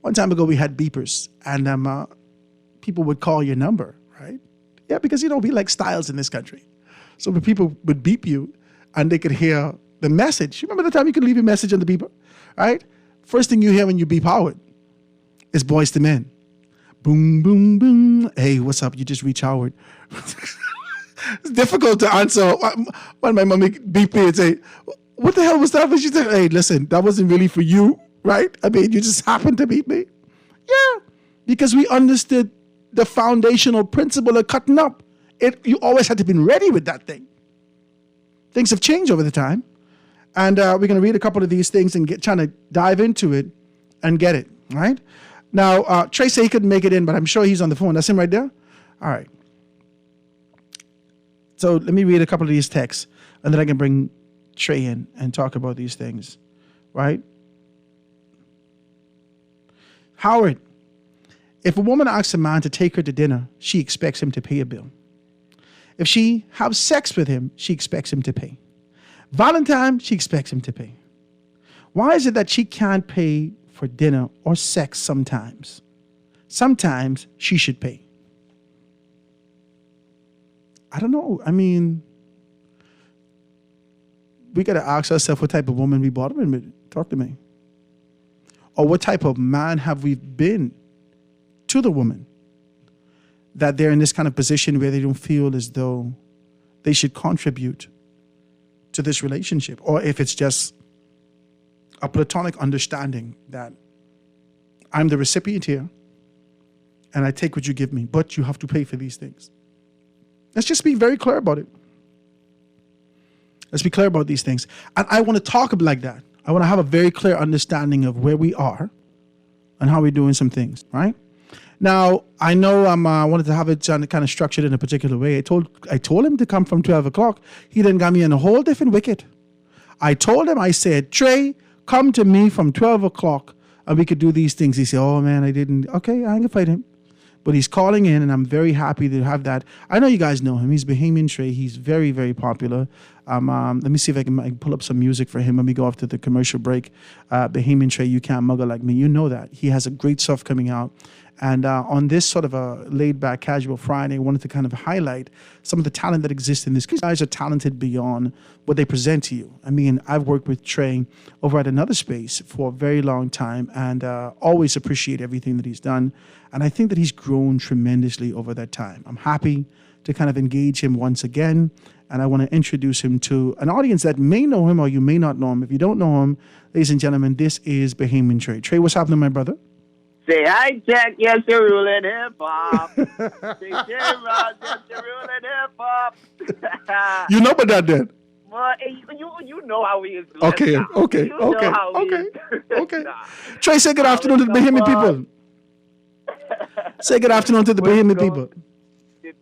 One time ago, we had beepers, and people would call your number, right? Yeah, because, we like styles in this country. So the people would beep you, and they could hear the message. You remember the time you could leave a message on the beeper, right? First thing you hear when you beep Howard is Boys to Men. Boom, boom, boom. Hey, what's up? You just reach Howard. It's difficult to answer when my mommy beep me and say, what the hell was that? But she said, hey, listen, that wasn't really for you, right? I mean, you just happened to beep me. Yeah, because we understood the foundational principle of cutting up. You always had to be ready with that thing. Things have changed over the time. And we're going to read a couple of these things and trying to dive into it and get it, right? Now, Trey said he couldn't make it in, but I'm sure he's on the phone. That's him right there? All right. So let me read a couple of these texts, and then I can bring Trey in and talk about these things, right? Howard, if a woman asks a man to take her to dinner, she expects him to pay a bill. If she has sex with him, she expects him to pay. Valentine, she expects him to pay. Why is it that she can't pay for dinner or sex sometimes? Sometimes she should pay. I don't know. I mean, we got to ask ourselves what type of woman we brought in with. Talk to me. Or what type of man have we been to the woman that they're in this kind of position where they don't feel as though they should contribute to this relationship, or if it's just a platonic understanding that I'm the recipient here and I take what you give me, but you have to pay for these things. Let's just be very clear about it. Let's be clear about these things. And I want to talk like that. I want to have a very clear understanding of where we are and how we're doing some things, right? Now, I know I wanted to have it kind of structured in a particular way. I told him to come from 12 o'clock. He then got me in a whole different wicket. I told him, I said, Trey, come to me from 12 o'clock and we could do these things. He said, oh man, I didn't. Okay, I ain't gonna fight him. But he's calling in and I'm very happy to have that. I know you guys know him. He's Bahamian Trey. He's very, very popular. Let me see if I can pull up some music for him when we go after the commercial break. Bahamian Trey, You Can't Muggle Like Me. You know that. He has a great stuff coming out. And on this sort of a laid-back, casual Friday, I wanted to kind of highlight some of the talent that exists in this. These guys are talented beyond what they present to you. I mean, I've worked with Trey over at another space for a very long time and always appreciate everything that he's done. And I think that he's grown tremendously over that time. I'm happy to kind of engage him once again. And I want to introduce him to an audience that may know him or you may not know him. If you don't know him, ladies and gentlemen, this is Bahamian Trey. Trey, what's happening, my brother? Say hi, Jack. Yes, you're ruling hip hop. Say J-Rock. Yes, you're ruling hip hop. You know about that, then? Well, you know how we is. Okay. Trey, say good afternoon to the Bahamian people. Say good afternoon to the Bahamian people.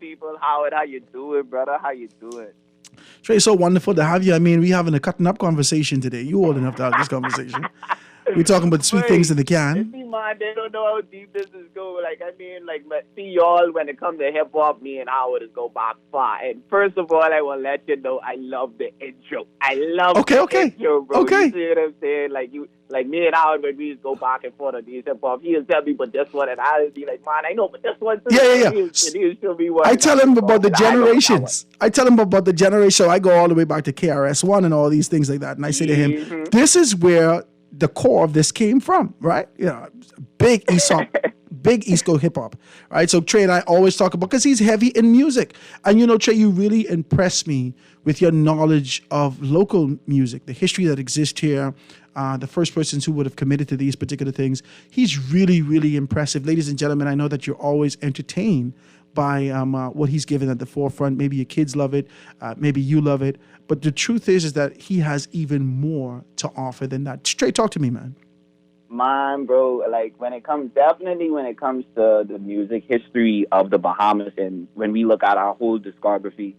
People, Howard, how you doing, brother? How you doing? Trey, so wonderful to have you. I mean, we're having a cutting up conversation today. You old enough to have this conversation. We're talking about sweet things in the can. Man, they don't know how deep this is going. Like, I mean, like, see y'all when it comes to hip hop, me and Howard is go back far. And first of all, I will let you know I love the intro. I love the intro, bro. You see what I'm saying? Like me and Howard, when we just go back and forth on these hip hop, he'll tell me, but this one, and I'll be like, man, I know, but this one, too. Yeah. He'll show me what I tell him about the generations. I tell him about the generation. I go all the way back to KRS-One and all these things like that. And I say to him, this is where the core of this came from, right? You know, big East Coast hip hop, right? So Trey and I always talk about, because he's heavy in music. And you know, Trey, you really impress me with your knowledge of local music, the history that exists here, the first persons who would have committed to these particular things. He's really, really impressive. Ladies and gentlemen, I know that you're always entertained by what he's given at the forefront. Maybe your kids love it, maybe you love it. But the truth is that he has even more to offer than that. Straight talk to me, man. Man, bro, like when it comes to the music history of the Bahamas, and when we look at our whole discography,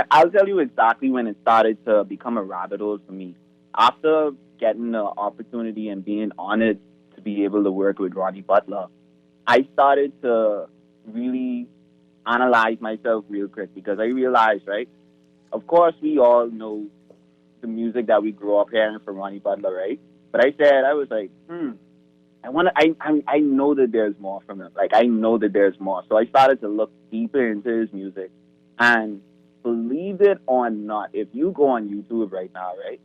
I'll tell you exactly when it started to become a rabbit hole for me. After getting the opportunity and being honored to be able to work with Ronnie Butler, I started to really analyze myself real quick, because I realized, right, of course, we all know the music that we grew up hearing from Ronnie Butler, right? But I was like, I know that there's more from him. Like, I know that there's more. So I started to look deeper into his music. And believe it or not, if you go on YouTube right now, right,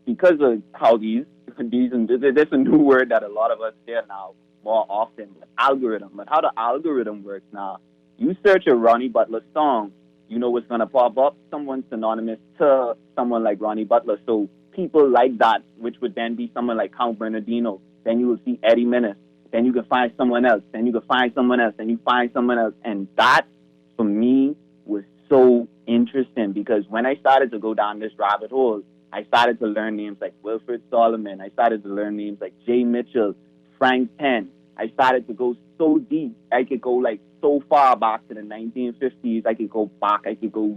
because of how there's a new word that a lot of us hear now more often, algorithm. But how the algorithm works now, you search a Ronnie Butler song, you know what's going to pop up? Someone synonymous to someone like Ronnie Butler. So people like that, which would then be someone like Count Bernardino. Then you will see Eddie Menace. Then you can find someone else. Then you can find someone else. Then you find someone else. And that, for me, was so interesting, because when I started to go down this rabbit hole, I started to learn names like Wilfred Solomon. I started to learn names like Jay Mitchell, Frank Penn. I started to go so deep. I could go like so far back to the 1950s. I could go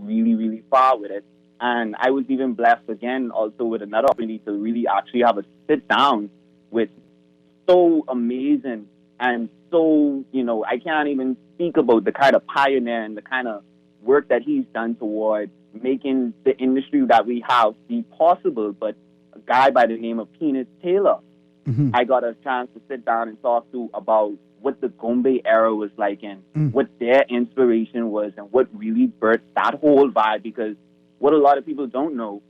really, really far with it. And I was even blessed again also with another opportunity to really actually have a sit down with so amazing and so, you know, I can't even speak about the kind of pioneer and the kind of work that he's done toward making the industry that we have be possible. But a guy by the name of Peanut Taylor, I got a chance to sit down and talk to about what the Gombe era was like and what their inspiration was and what really birthed that whole vibe. Because what a lot of people don't know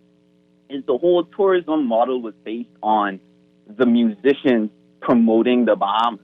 is the whole tourism model was based on the musicians promoting the Bahamas.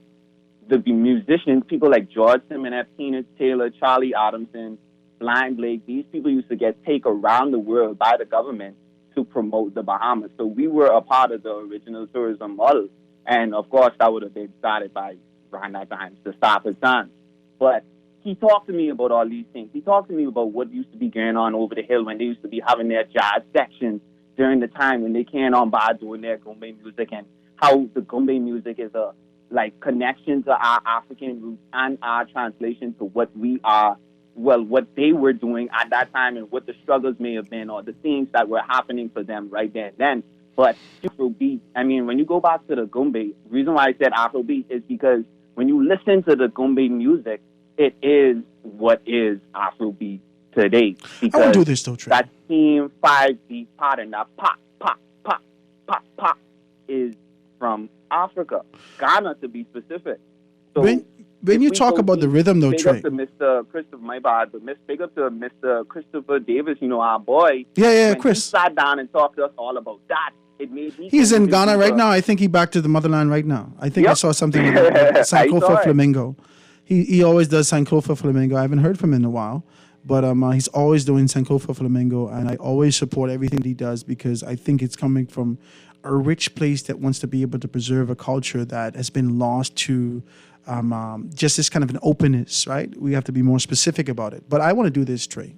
The musicians, people like George Simenet, Peanut Taylor, Charlie Adamson, Blind Blake, these people used to get taken around the world by the government to promote the Bahamas. So we were a part of the original tourism model. And of course, that would have been started by Randa Times, the Stafford Times. But he talked to me about all these things. He talked to me about what used to be going on over the hill when they used to be having their jazz sections during the time when they came on by doing their Gombe music, and how the Gombe music is a like connection to our African roots and our translation to what we are, well, what they were doing at that time and what the struggles may have been or the things that were happening for them right there and then. But Afrobeat, I mean, when you go back to the Gombe, the reason why I said Afrobeat is because when you listen to the Gombe music, it is what is Afrobeat today. I want to do this though, Trey. That same 5-beat pattern, that pop, pop, pop, pop, pop, is from Africa, Ghana to be specific. So when you talk about the rhythm though, Trey. Big up to Mr. Christopher, my bad, but big up to Mr. Christopher Davis, our boy. Yeah, when Chris. He sat down and talked to us all about that. It made me. He's in Ghana right now. I think he back to the motherland right now. I think I saw something with Sankofa Flamingo. He always does Sankofa Flamingo. I haven't heard from him in a while, but he's always doing Sankofa Flamingo, and I always support everything that he does because I think it's coming from a rich place that wants to be able to preserve a culture that has been lost to just this kind of an openness, right? We have to be more specific about it. But I want to do this, Trey.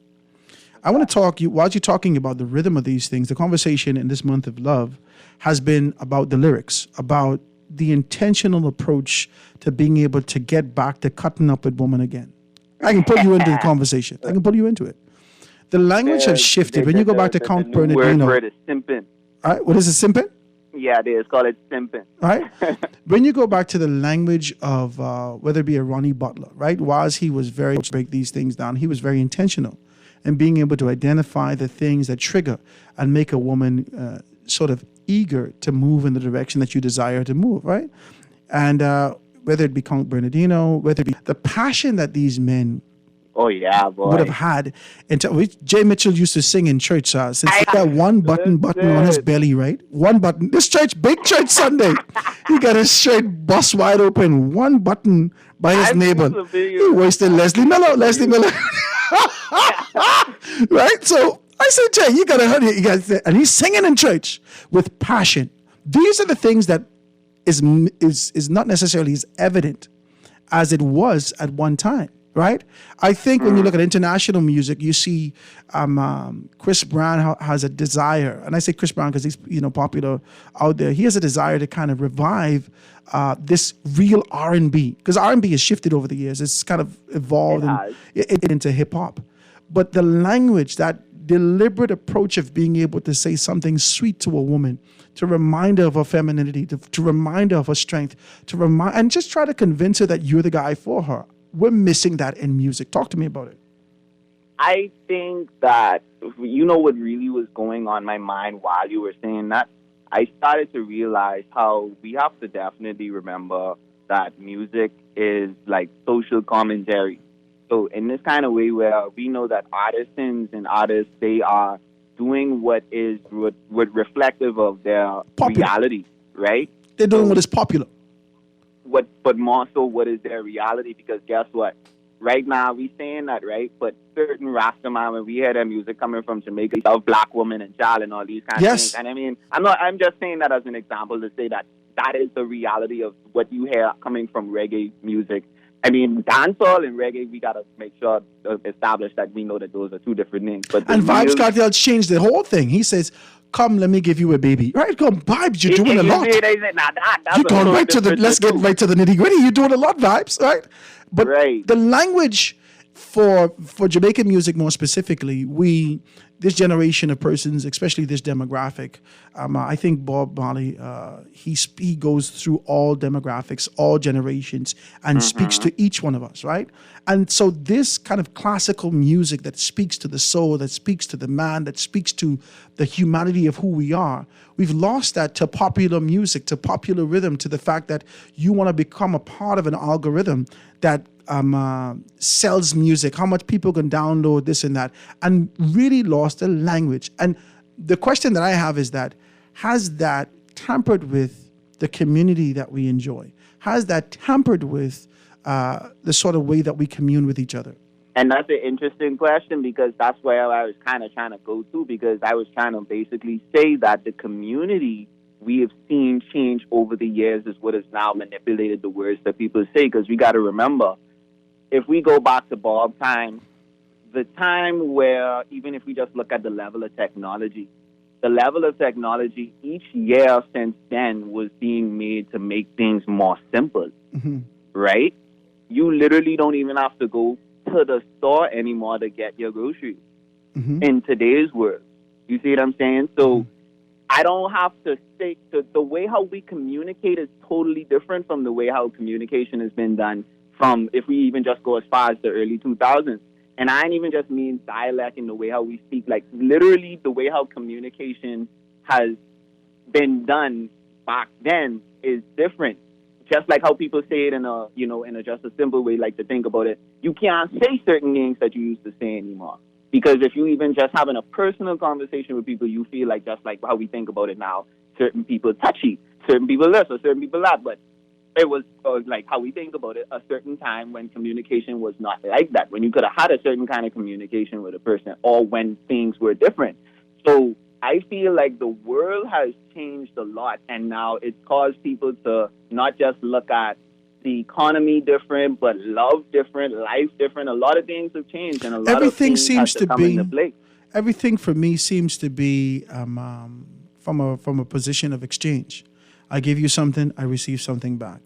I want to talk, while you're talking about the rhythm of these things, the conversation in this month of love has been about the lyrics, about the intentional approach to being able to get back to cutting up with women again. I can pull you into the conversation. I can pull you into it. The language has shifted. When you go back to Count Bernardino. Word is simping. All right, what is it, simping? Yeah, it is. Call it simping. All right. When you go back to the language of whether it be a Ronnie Butler, right? Whilst he was very break these things down, he was very intentional in being able to identify the things that trigger and make a woman sort of eager to move in the direction that you desire to move, right? And whether it be Count Bernardino, whether it be the passion that these men Oh yeah, boy. would have had. Jay Mitchell used to sing in church since he got one button on his belly, right? One button. This church, big church Sunday. He got his shirt bust wide open, one button by his neighbor. He wasted Leslie Miller. Right? So I said, Jay, you gotta hurry. And he's singing in church with passion. These are the things that is not necessarily as evident as it was at one time. Right? I think when you look at international music, you see Chris Brown has a desire, and I say Chris Brown because he's popular out there. He has a desire to kind of revive this real R&B, because R&B has shifted over the years. It's kind of evolved into hip hop, but the language, that deliberate approach of being able to say something sweet to a woman, to remind her of her femininity, to remind her of her strength, and just try to convince her that you're the guy for her. We're missing that in music. Talk to me about it. I think that, what really was going on in my mind while you were saying that, I started to realize how we have to definitely remember that music is like social commentary. So in this kind of way where we know that artisans and artists, they are doing what is reflective of their reality, right? They're doing what is popular. But more so, what is their reality? Because guess what? Right now, we saying that, right? But certain Rastaman, when we hear their music coming from Jamaica, of black women and child and all these kind of things. And I mean, I'm just saying that as an example to say that is the reality of what you hear coming from reggae music. I mean, dancehall and reggae, we got to make sure to establish that we know that those are two different things. And Vybz Kartel changed the whole thing. He says, come, let me give you a baby. Right, come, Vybz, you're doing a lot. You're going right to let's get right to the nitty gritty. You're doing a lot, Vybz, right? But the language for Jamaican music more specifically, this generation of persons, especially this demographic, I think Bob Marley, he goes through all demographics, all generations, and speaks to each one of us, right? And so this kind of classical music that speaks to the soul, that speaks to the man, that speaks to the humanity of who we are, we've lost that to popular music, to popular rhythm, to the fact that you want to become a part of an algorithm that sells music, how much people can download this and that, and really lost the language. And the question that I have is that, has that tampered with the community that we enjoy? Has that tampered with the sort of way that we commune with each other? And that's an interesting question, because that's where I was kind of trying to go to, because I was trying to basically say that the community we have seen change over the years is what has now manipulated the words that people say, because we got to remember, if we go back to Bob time, the time where, even if we just look at the level of technology each year since then was being made to make things more simple, right? You literally don't even have to go to the store anymore to get your groceries in today's world. You see what I'm saying? So I don't have to say, the way how we communicate is totally different from the way how communication has been done from, if we even just go as far as the early 2000s. And I ain't even just mean dialect in the way how we speak, like literally the way how communication has been done back then is different. Just like how people say it in a, in a just a simple way, like to think about it. You can't say certain things that you used to say anymore. Because if you even just having a personal conversation with people, you feel like just like how we think about it now, certain people touchy, certain people this or certain people that. But it was like how we think about it, a certain time when communication was not like that, when you could have had a certain kind of communication with a person, or when things were different. So I feel like the world has changed a lot, and now it's caused people to not just look at the economy different, but love different, life different. A lot of things have changed, and a lot Everything of things seems have to come be. into play. Everything for me seems to be from a position of exchange. I give you something, I receive something back.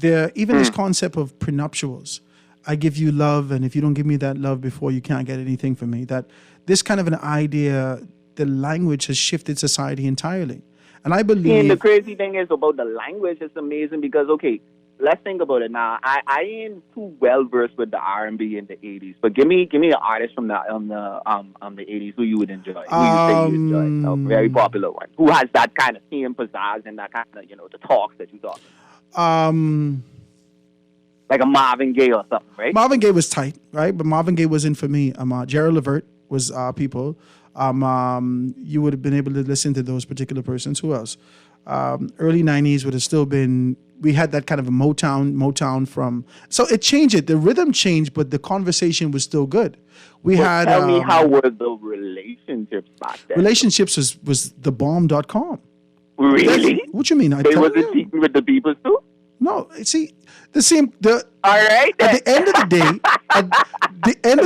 Even this concept of prenuptials. I give you love, and if you don't give me that love before, you can't get anything from me. That this kind of an idea, the language has shifted society entirely. And I believe... And the crazy thing is about the language, it's amazing because, okay, let's think about it now. I ain't too well versed with the R&B in the 80s, but give me an artist from the 80s who you would enjoy, who you say you enjoy, a very popular one, who has that kind of same pizzazz and that kind of, the talks that you talk. Like a Marvin Gaye or something, right? Marvin Gaye was tight, right? But Marvin Gaye wasn't for me. Gerald Levert was people. You would have been able to listen to those particular persons. Who else? Early 90s would have still been, we had that kind of a Motown from, so it changed it. The rhythm changed, but the conversation was still good. Tell me, how were the relationships back then? Relationships was thebomb.com. Really? What you mean? They wasn't cheating with the people too? No, see, all right. At the end of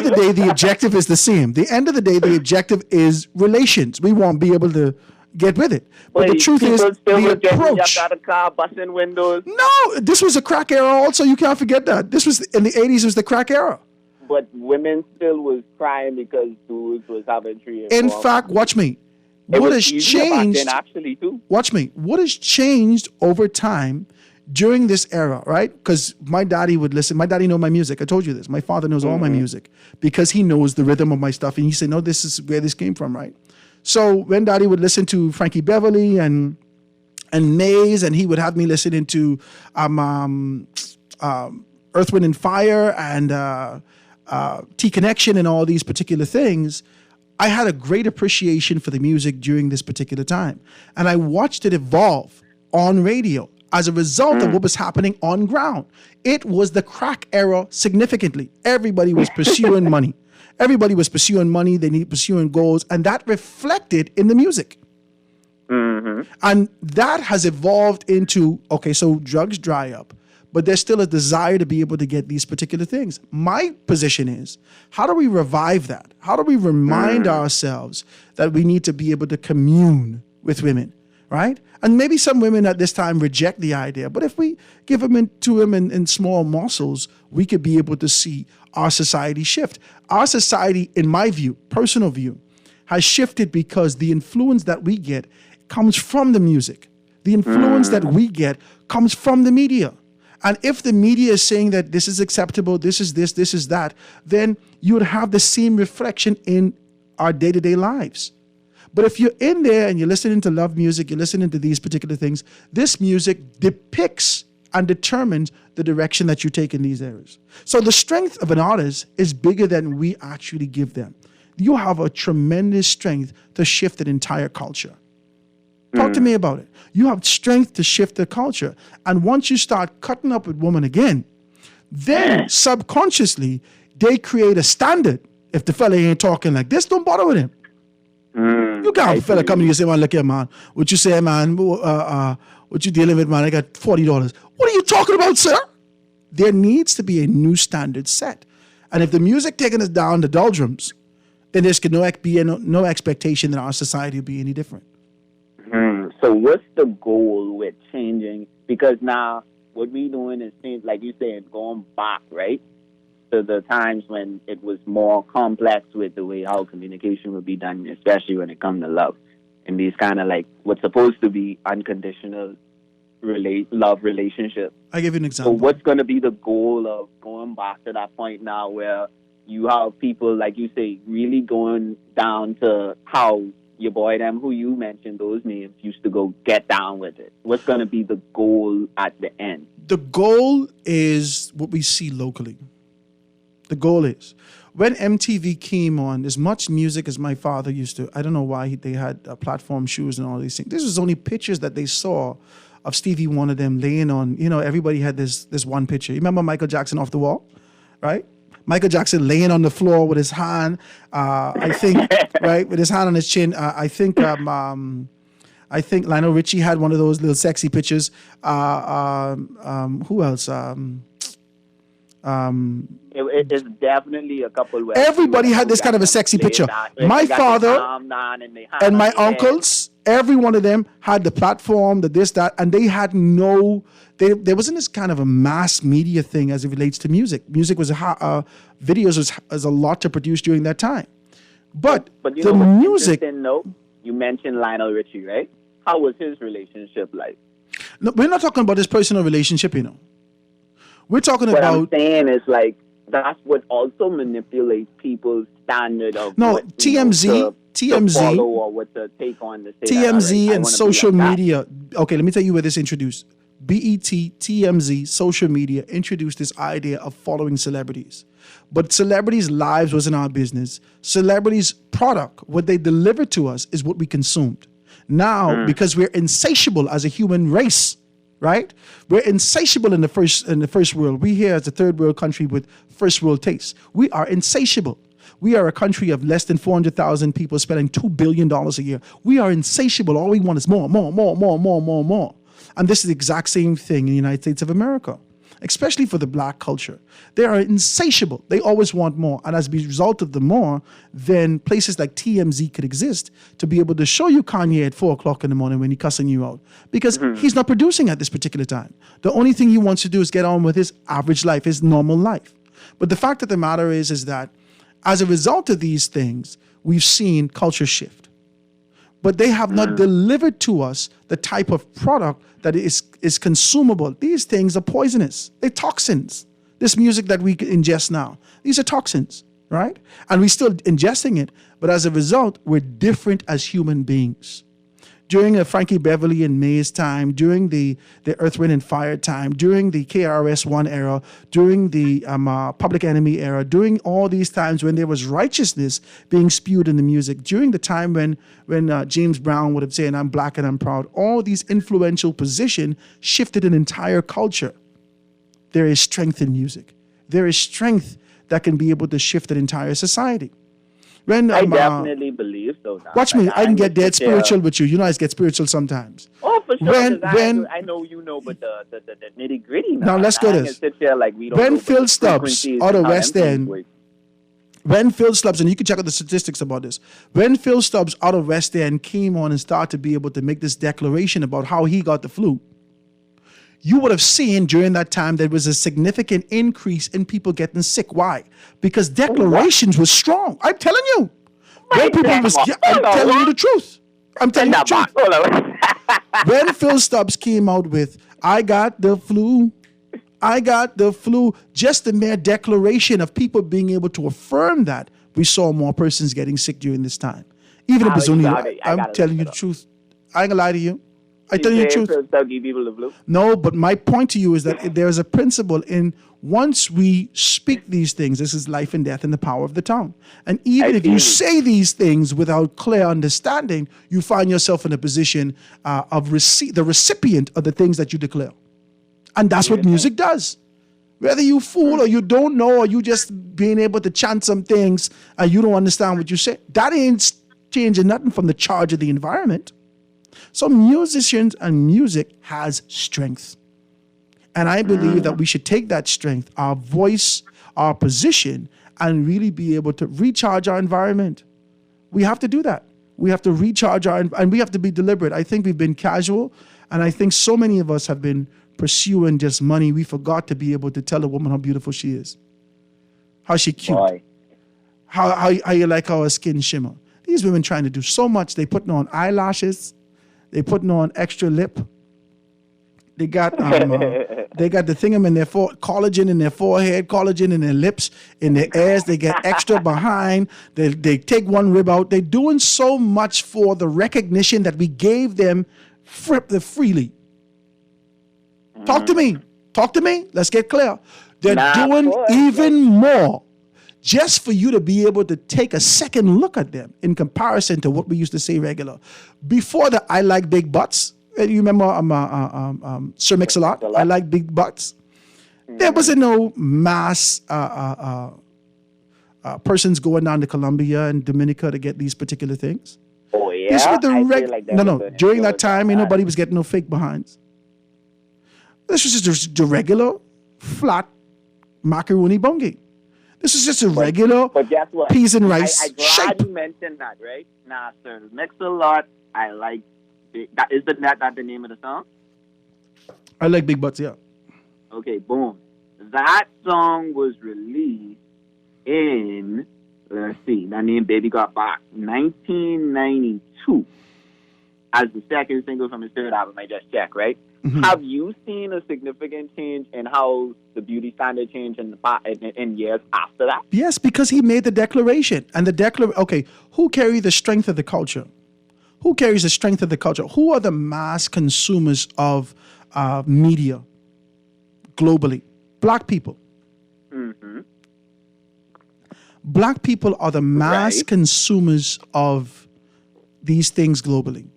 the day, the objective is the same. The end of the day, the objective is relations. We won't be able to get with it. But the truth is, the approach. Out of car, busting windows. No, this was a crack era also. You can't forget that. This was, in the 80s, was the crack era. But women still was crying because dudes was having 3 and 4. In fact, watch me. What has changed? Back then actually too. Watch me. What has changed over time during this era, right? Because my daddy would listen. My daddy know my music. I told you this. My father knows all my music because he knows the rhythm of my stuff. And he said, no, this is where this came from, right? So when daddy would listen to Frankie Beverly and Maze, and he would have me listening to Earth, Wind, and Fire and T-Connection and all these particular things, I had a great appreciation for the music during this particular time. And I watched it evolve on radio as a result of what was happening on ground. It was the crack era significantly. Everybody was pursuing money. Everybody was pursuing money. They need pursuing goals. And that reflected in the music. And that has evolved into, okay, so drugs dry up, but there's still a desire to be able to get these particular things. My position is, how do we revive that? How do we remind ourselves that we need to be able to commune with women, right? And maybe some women at this time reject the idea, but if we give them to them in small morsels, we could be able to see our society shift. Our society, in my view, personal view, has shifted because the influence that we get comes from the music. The influence that we get comes from the media. And if the media is saying that this is acceptable, this is this is that, then you would have the same reflection in our day-to-day lives. But if you're in there and you're listening to love music, you're listening to these particular things, this music depicts and determines the direction that you take in these areas. So the strength of an artist is bigger than we actually give them. You have a tremendous strength to shift an entire culture. Talk to me about it. You have strength to shift the culture. And once you start cutting up with women again, then subconsciously, they create a standard. If the fella ain't talking like this, don't bother with him. You got a fella come to you and say, man, look here, man. What you say, man? What you dealing with, man? I got $40. What are you talking about, sir? There needs to be a new standard set. And if the music taking us down the doldrums, then there's no expectation that our society will be any different. So what's the goal with changing? Because now what we doing is things, like you said, going back, right, to the times when it was more complex with the way how communication would be done, especially when it comes to love. And these kind of like what's supposed to be unconditional love relationships. I give you an example. So what's going to be the goal of going back to that point now where you have people, like you say, really going down to how your boy them, who you mentioned, those names, used to go get down with it. What's going to be the goal at the end? The goal is what we see locally. The goal is, when MTV came on, as much music as my father used to, I don't know why they had platform shoes and all these things. This was only pictures that they saw of Stevie Wonder, them laying on, everybody had this one picture. You remember Michael Jackson off the wall, right? Michael Jackson laying on the floor with his hand, I think, right, with his hand on his chin. I think Lionel Richie had one of those little sexy pictures. Who else? It's definitely a couple where everybody had this kind of a sexy picture. My father and my uncles, every one of them had the platform, that, and they had there wasn't this kind of a mass media thing as it relates to music. Music was videos was a lot to produce during that time. But you the know music. You mentioned Lionel Richie, right? How was his relationship like? No, we're not talking about his personal relationship, We're talking what about. I'm saying is like that's what also manipulates people's standard of TMZ, to follow or what to take on to say TMZ that, and social media. Okay, let me tell you where this introduced. BET, TMZ, social media introduced this idea of following celebrities. But celebrities' lives wasn't our business. Celebrities' product, what they deliver to us, is what we consumed. Now, because we're insatiable as a human race, right? We're insatiable in the first world. We here as a third world country with first world tastes. We are insatiable. We are a country of less than 400,000 people spending $2 billion a year. We are insatiable. All we want is more. And this is the exact same thing in the United States of America, especially for the black culture. They are insatiable. They always want more. And as a result of the more, then places like TMZ could exist to be able to show you Kanye at 4 o'clock in the morning when he's cussing you out. Because he's not producing at this particular time. The only thing he wants to do is get on with his average life, his normal life. But the fact of the matter is that as a result of these things, we've seen culture shift. But they have not delivered to us the type of product that is consumable. These things are poisonous. They're toxins. This music that we ingest now, these are toxins, right? And we're still ingesting it. But as a result, we're different as human beings. During Frankie Beverly and Mays time, during the Earth, Wind, and Fire time, during the KRS-One era, during the Public Enemy era, during all these times when there was righteousness being spewed in the music, during the time when James Brown would have said, "I'm black and I'm proud," all these influential positions shifted an entire culture. There is strength in music. There is strength that can be able to shift an entire society. When, I definitely believe so. Now. Watch me. I can get dead spiritual with you. You know I get spiritual sometimes. Oh, for sure. I know but the nitty gritty. Now let's go this. When Phil Stubbs out of West End, when Phil Stubbs, and you can check out the statistics about this, when Phil Stubbs out of West End came on and started to be able to make this declaration about how he got the flu, you would have seen during that time there was a significant increase in people getting sick. Why? Because declarations were strong. I'm telling you. I'm telling you the truth. I'm telling you the truth. When Phil Stubbs came out with, "I got the flu," just the mere declaration of people being able to affirm that, we saw more persons getting sick during this time. Even if it's only, I'm telling you the truth. I ain't gonna lie to you. I tell you the truth. No, but my point to you is that there is a principle in once we speak these things, this is life and death and the power of the tongue. And even if you say these things without clear understanding, you find yourself in a position of the recipient of the things that you declare. And that's what music does. Whether you fool or you don't know or you just being able to chant some things and you don't understand what you say, that ain't changing nothing from the charge of the environment. So musicians and music has strength. And I believe that we should take that strength, our voice, our position, and really be able to recharge our environment. We have to do that. We have to recharge and we have to be deliberate. I think we've been casual, and I think so many of us have been pursuing just money. We forgot to be able to tell a woman how beautiful she is, how she cute, how you like how her skin shimmer. These women trying to do so much. They putting on eyelashes. They putting on extra lip. They got the thingum in their collagen in their forehead, collagen in their lips, in their ears. They get extra behind. They take one rib out. They're doing so much for the recognition that we gave them freely. Talk to me. Let's get clear. They're doing even more just for you to be able to take a second look at them in comparison to what we used to say regular. Before that, I like big butts. You remember Sir Mix-a-Lot? I like big butts. There wasn't no mass persons going down to Colombia and Dominica to get these particular things. Oh, yeah? These were the during that time, ain't nobody was getting no fake behinds. This was just the regular, flat macaroni bungie. This is just a regular peas and rice I'm glad you mentioned that, right? Nah, sir, Mix-a-Lot, I like. That is that the name of the song? I like big butts, yeah. Okay, boom. That song was released in, let's see, that name Baby Got Back, 1992, as the second single from his third album. I just checked, right? Mm-hmm. Have you seen a significant change in how the beauty standard changed in years after that? Yes, because he made the declaration. And okay, who carry the strength of the culture? Who carries the strength of the culture? Who are the mass consumers of media globally? Black people. Mm-hmm. Black people are the mass consumers of these things globally.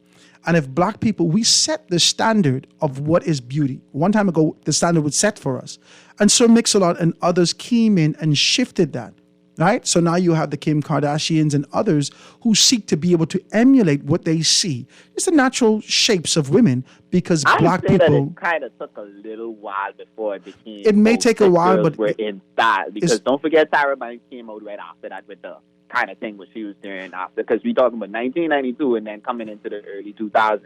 And if black people, we set the standard of what is beauty. One time ago, the standard was set for us. And Sir Mix-a-Lot and others came in and shifted that. Right? So now you have the Kim Kardashians and others who seek to be able to emulate what they see. It's the natural shapes of women because black people. That it kind of took a little while before it became. It may take a while, but we're in style because don't forget Tyra Banks came out right after that with the kind of thing what she was doing after, because we're talking about 1992 and then coming into the early 2000s.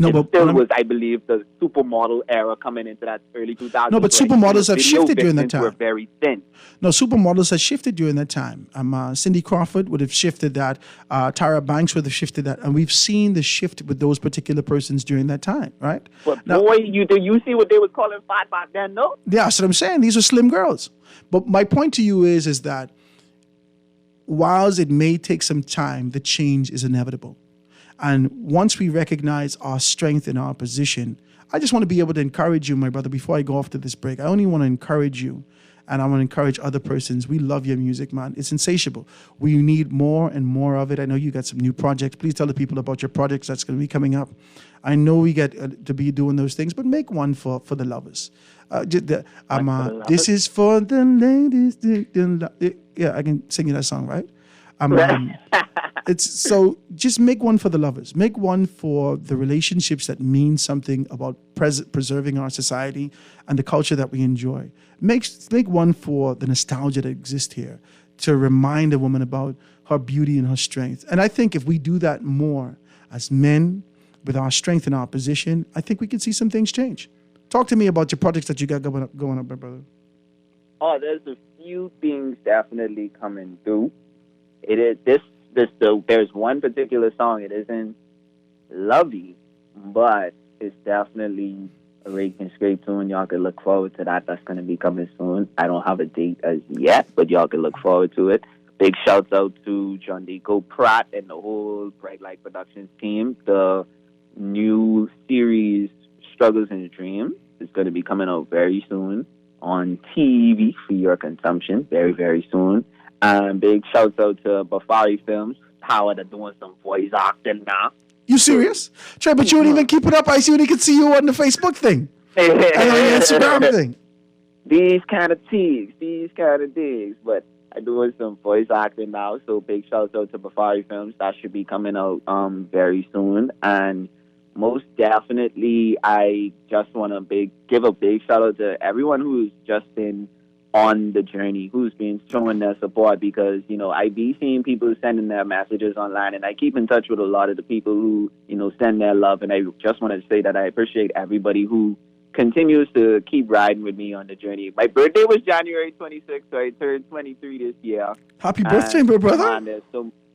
No, but still was, I believe, the supermodel era coming into that early 2000s. No, but supermodels have shifted during that time. Were very thin. No, supermodels have shifted during that time. Cindy Crawford would have shifted that. Tyra Banks would have shifted that. And we've seen the shift with those particular persons during that time, right? But now, boy, you see what they was calling fat back then, no? Yeah, that's what I'm saying. These are slim girls. But my point to you is that whilst it may take some time, the change is inevitable. And once we recognize our strength in our position, I just want to be able to encourage you, my brother, before I go off to this break. I only want to encourage you, and I want to encourage other persons. We love your music, man. It's insatiable. We need more and more of it. I know you got some new projects. Please tell the people about your projects that's going to be coming up. I know we get to be doing those things, but make one for the lovers. This is for the ladies. Yeah, I can sing you that song, right? It's so just make one for the lovers. Make one for the relationships that mean something about preserving our society and the culture that we enjoy. Make one for the nostalgia that exists here to remind a woman about her beauty and her strength. And I think if we do that more as men with our strength and our position, I think we can see some things change. Talk to me about your projects that you got going up, my brother. Oh, there's a few things definitely coming through. There's one particular song. It isn't lovey, but it's definitely a raking straight tune. Y'all can look forward to that. That's going to be coming soon. I don't have a date as yet, but y'all can look forward to it. Big shouts out to John Deco Pratt and the whole Bright Light Productions team. The new series, Struggles and Dreams, is going to be coming out very soon on TV for your consumption very, very soon. Big shouts out to Bafari Films. Howard are doing some voice acting now. You serious? Trey, but you don't even keep it up. I only can see you on the Facebook thing. And on the Instagram thing. These kind of digs. But I'm doing some voice acting now. So big shouts out to Bafari Films. That should be coming out very soon. And most definitely, I just want to give a big shout out to everyone who's just been on the journey, who's been showing their support, because, I be seeing people sending their messages online, and I keep in touch with a lot of the people who, send their love, and I just want to say that I appreciate everybody who continues to keep riding with me on the journey. My birthday was January 26th, so I turned 23 this year. Happy birthday, my brother.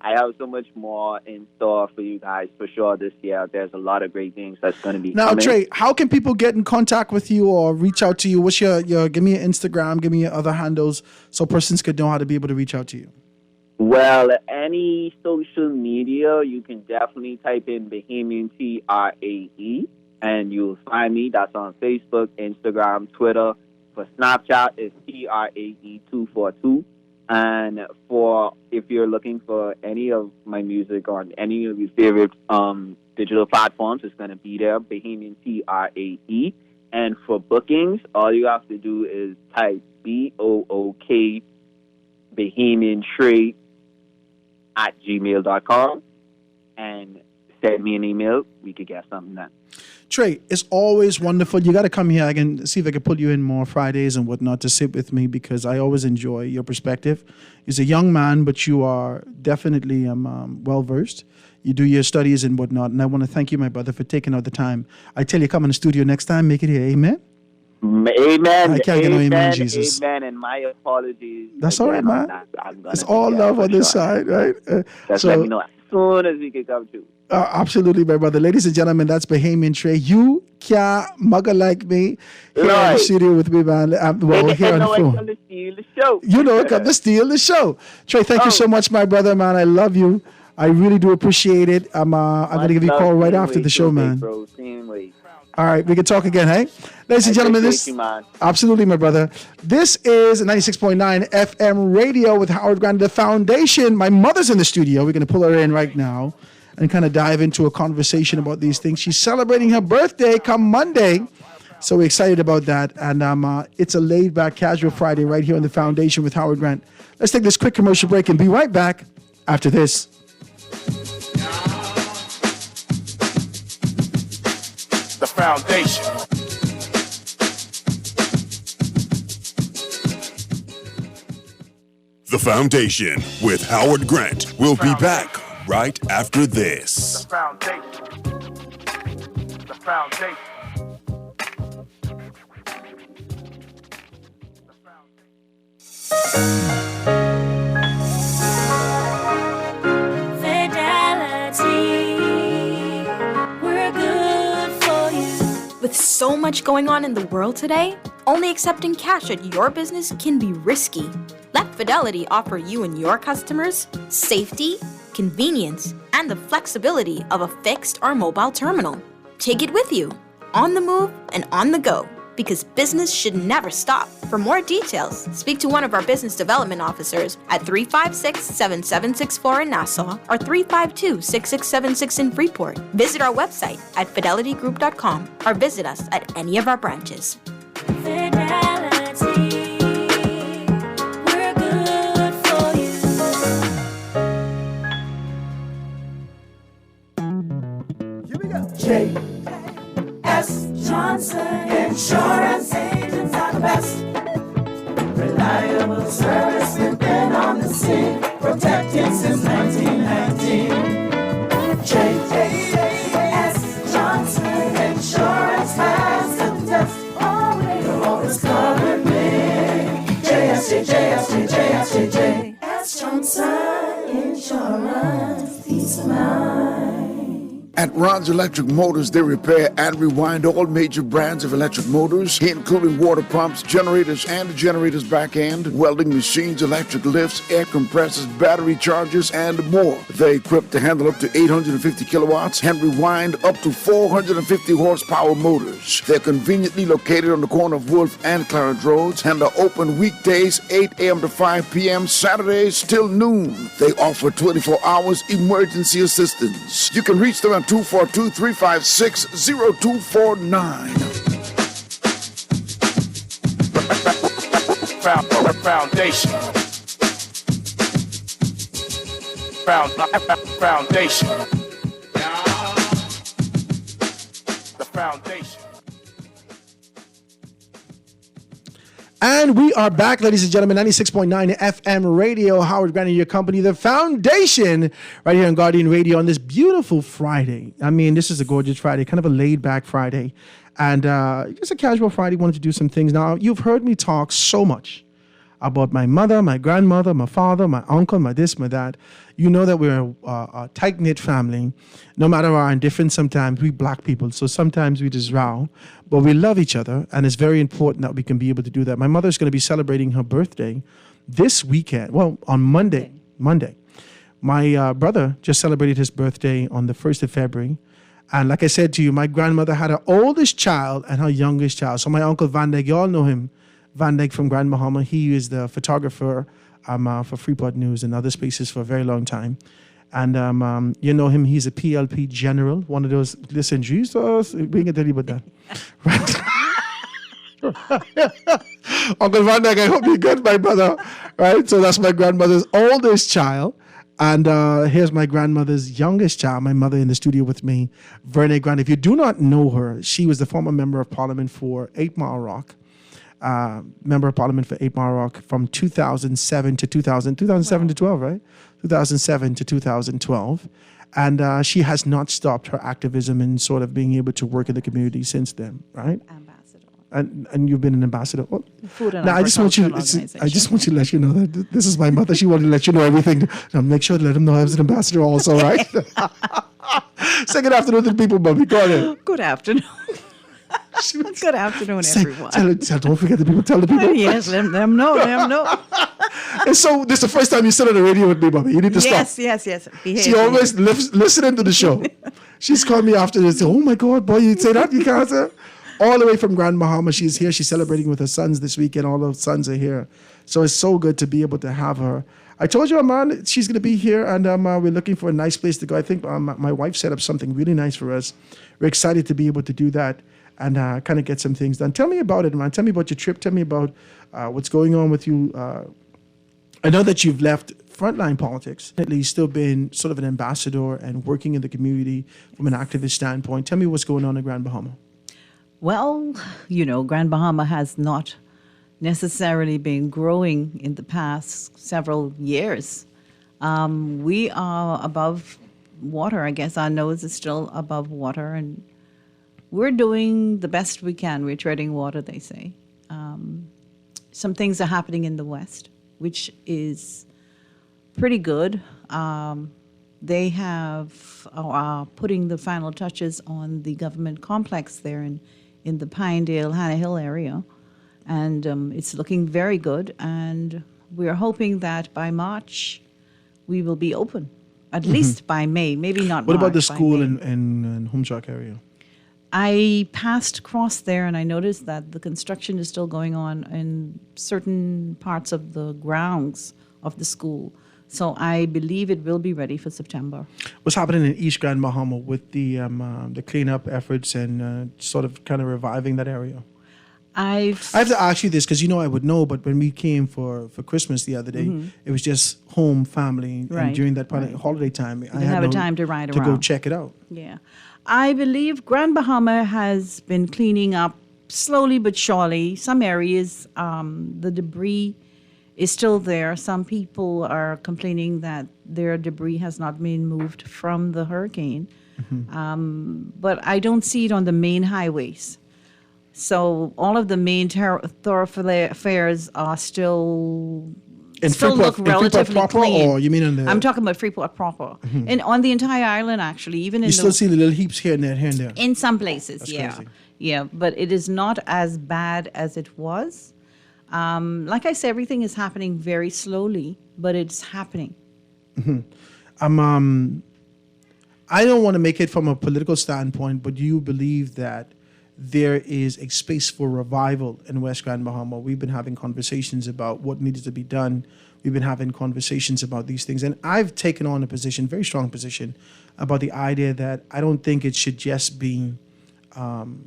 I have so much more in store for you guys for sure this year. There's a lot of great things that's going to be Now, coming. Trey, how can people get in contact with you or reach out to you? What's your give me your Instagram, give me your other handles so persons could know how to be able to reach out to you. Well, any social media, you can definitely type in Bahamian TRAE, and you'll find me. That's on Facebook, Instagram, Twitter. For Snapchat, it's TRAE242. And for if you're looking for any of my music on any of your favorite digital platforms, it's going to be there, Bahamian TRAE. And for bookings, all you have to do is type BOOK Bahamian Trade at gmail.com and send me an email. We could get something done. Trey, it's always wonderful. You got to come here. I can see if I can put you in more Fridays and whatnot to sit with me because I always enjoy your perspective. You're a young man, but you are definitely well-versed. You do your studies and whatnot, and I want to thank you, my brother, for taking out the time. I tell you, come in the studio next time. Make it here. Amen? Amen. I can't get no amen, Jesus. Amen, and my apologies. That's all right, man. It's all love on this side, right? Just let me know as soon as we can come to. Absolutely, my brother. Ladies and gentlemen, that's Bahamian Trey. You can't mugger like me here in the studio with me, man. Here on the phone. Come to steal the show. You know, come to steal the show. Trey, thank you so much, my brother, man. I love you. I really do appreciate it. I'm going to give you a call right after the show, man. Bro. Same way. All right, we can talk again, hey? Ladies and gentlemen, absolutely, my brother. This is 96.9 FM radio with Howard Grant, the Foundation. My mother's in the studio. We're going to pull her in right now and kind of dive into a conversation about these things. She's celebrating her birthday come Monday, so we're excited about that. And it's a laid-back, casual Friday right here on the Foundation with Howard Grant. Let's take this quick commercial break and be right back after this. The Foundation. The Foundation with Howard Grant. We'll be back right after this. The Foundation. The Foundation. With so much going on in the world today, only accepting cash at your business can be risky. Let Fidelity offer you and your customers safety, convenience, and the flexibility of a fixed or mobile terminal. Take it with you, on the move and on the go, because business should never stop. For more details, speak to one of our business development officers at 356-7764 in Nassau or 352-6676 in Freeport. Visit our website at fidelitygroup.com or visit us at any of our branches. Fidelity, we're good for you. Here we go. J.S. Johnson Insurance agents are the best. Reliable service, we've been on the scene, protecting since 1919. J.S. Johnson Insurance has the test. You'll always cover me. J.S. Johnson Insurance, peace of mind. At Ron's Electric Motors, they repair and rewind all major brands of electric motors, including water pumps, generators and the generator's back end, welding machines, electric lifts, air compressors, battery chargers, and more. They're equipped to handle up to 850 kilowatts and rewind up to 450 horsepower motors. They're conveniently located on the corner of Wolf and Clarence Roads and are open weekdays 8 a.m. to 5 p.m., Saturdays till noon. They offer 24 hours emergency assistance. You can reach them at 242-356-0249. Foundation. Foundation. The Foundation. And we are back, ladies and gentlemen, 96.9 FM radio. Howard Grant and your company, The Foundation, right here on Guardian Radio on this beautiful Friday. I mean, this is a gorgeous Friday, kind of a laid-back Friday. And just a casual Friday, wanted to do some things. Now, you've heard me talk so much about my mother, my grandmother, my father, my uncle, my this, my that. You know that we're a tight-knit family. No matter our indifference, sometimes we black people, so sometimes we just row, but we love each other, and it's very important that we can be able to do that. My mother's going to be celebrating her birthday this weekend, well, on Monday. My brother just celebrated his birthday on the 1st of February. And like I said to you, my grandmother had her oldest child and her youngest child. So my uncle Van Dyke, you all know him, Van Dyke from Grand Bahama. He is the photographer for Freeport News and other spaces for a very long time. And you know him, he's a PLP general, one of those, listen, Jesus, we can tell you about that. Uncle Van Dyke, I hope you're good, my brother. Right? So that's my grandmother's oldest child. And here's my grandmother's youngest child, my mother in the studio with me, Verne Grant. If you do not know her, she was the former member of parliament for 8 Mile Rock. Member of parliament for 8 Mile Rock from 2007 to 2007 to 12, right? 2007 to 2012. And she has not stopped her activism and sort of being able to work in the community since then, right? And you've been an ambassador. Well, Food and now, I just want you to let you know that this is my mother. She wanted to let you know everything. Now make sure to let them know I was an ambassador also, right? Say good afternoon to the people, Bobby. Go ahead. Good afternoon. Good afternoon, everyone. Don't forget the people. Tell the people. Yes, let them know. Let them know. And so this is the first time you sit on the radio with me, Bobby. You need to stop. Yes. Behave. She always listening to the show. She's called me after this. Oh my God, boy, you say that? You can't say. All the way from Grand Bahama, she's here. She's celebrating with her sons this weekend. All her sons are here. So it's so good to be able to have her. I told you, Armand, she's going to be here, and we're looking for a nice place to go. I think my wife set up something really nice for us. We're excited to be able to do that and kind of get some things done. Tell me about it, man. Tell me about your trip. Tell me about what's going on with you. I know that you've left frontline politics, at least still been sort of an ambassador and working in the community from an activist standpoint. Tell me what's going on in Grand Bahama. Well, Grand Bahama has not necessarily been growing in the past several years. We are above water. I guess our nose is still above water, and we're doing the best we can. We're treading water, they say. Some things are happening in the West, which is pretty good. They are putting the final touches on the government complex there in the Pinedale, Hannah Hill area. And it's looking very good. And we're hoping that by March, we will be open. At least by May, maybe not What March, about the by school May. in Humchak area? I passed across there and I noticed that the construction is still going on in certain parts of the grounds of the school. So I believe it will be ready for September. What's happening in East Grand Bahama with the cleanup efforts and sort of kind of reviving that area? I have to ask you this because I would know, but when we came for Christmas the other day, it was just home, family, Right, and during that part of holiday time, I didn't had have a no time to ride to go around. check it out. Yeah. I believe Grand Bahama has been cleaning up slowly but surely. Some areas, the debris is still there. Some people are complaining that their debris has not been moved from the hurricane. But I don't see it on the main highways. So all of the main thoroughfares are still look relatively proper, clean. or you mean in the? I'm talking about Freeport proper, and on the entire island actually. Even You in still see the little heaps here and there. in some places, That's yeah, crazy. yeah. But it is not as bad as it was. Like I said, everything is happening very slowly, but it's happening. I don't want to make it from a political standpoint, but you believe that there is a space for revival in West Grand Bahama. We've been having conversations about what needed to be done. We've been having conversations about these things. And I've taken on a position, very strong position, about the idea that I don't think it should just be the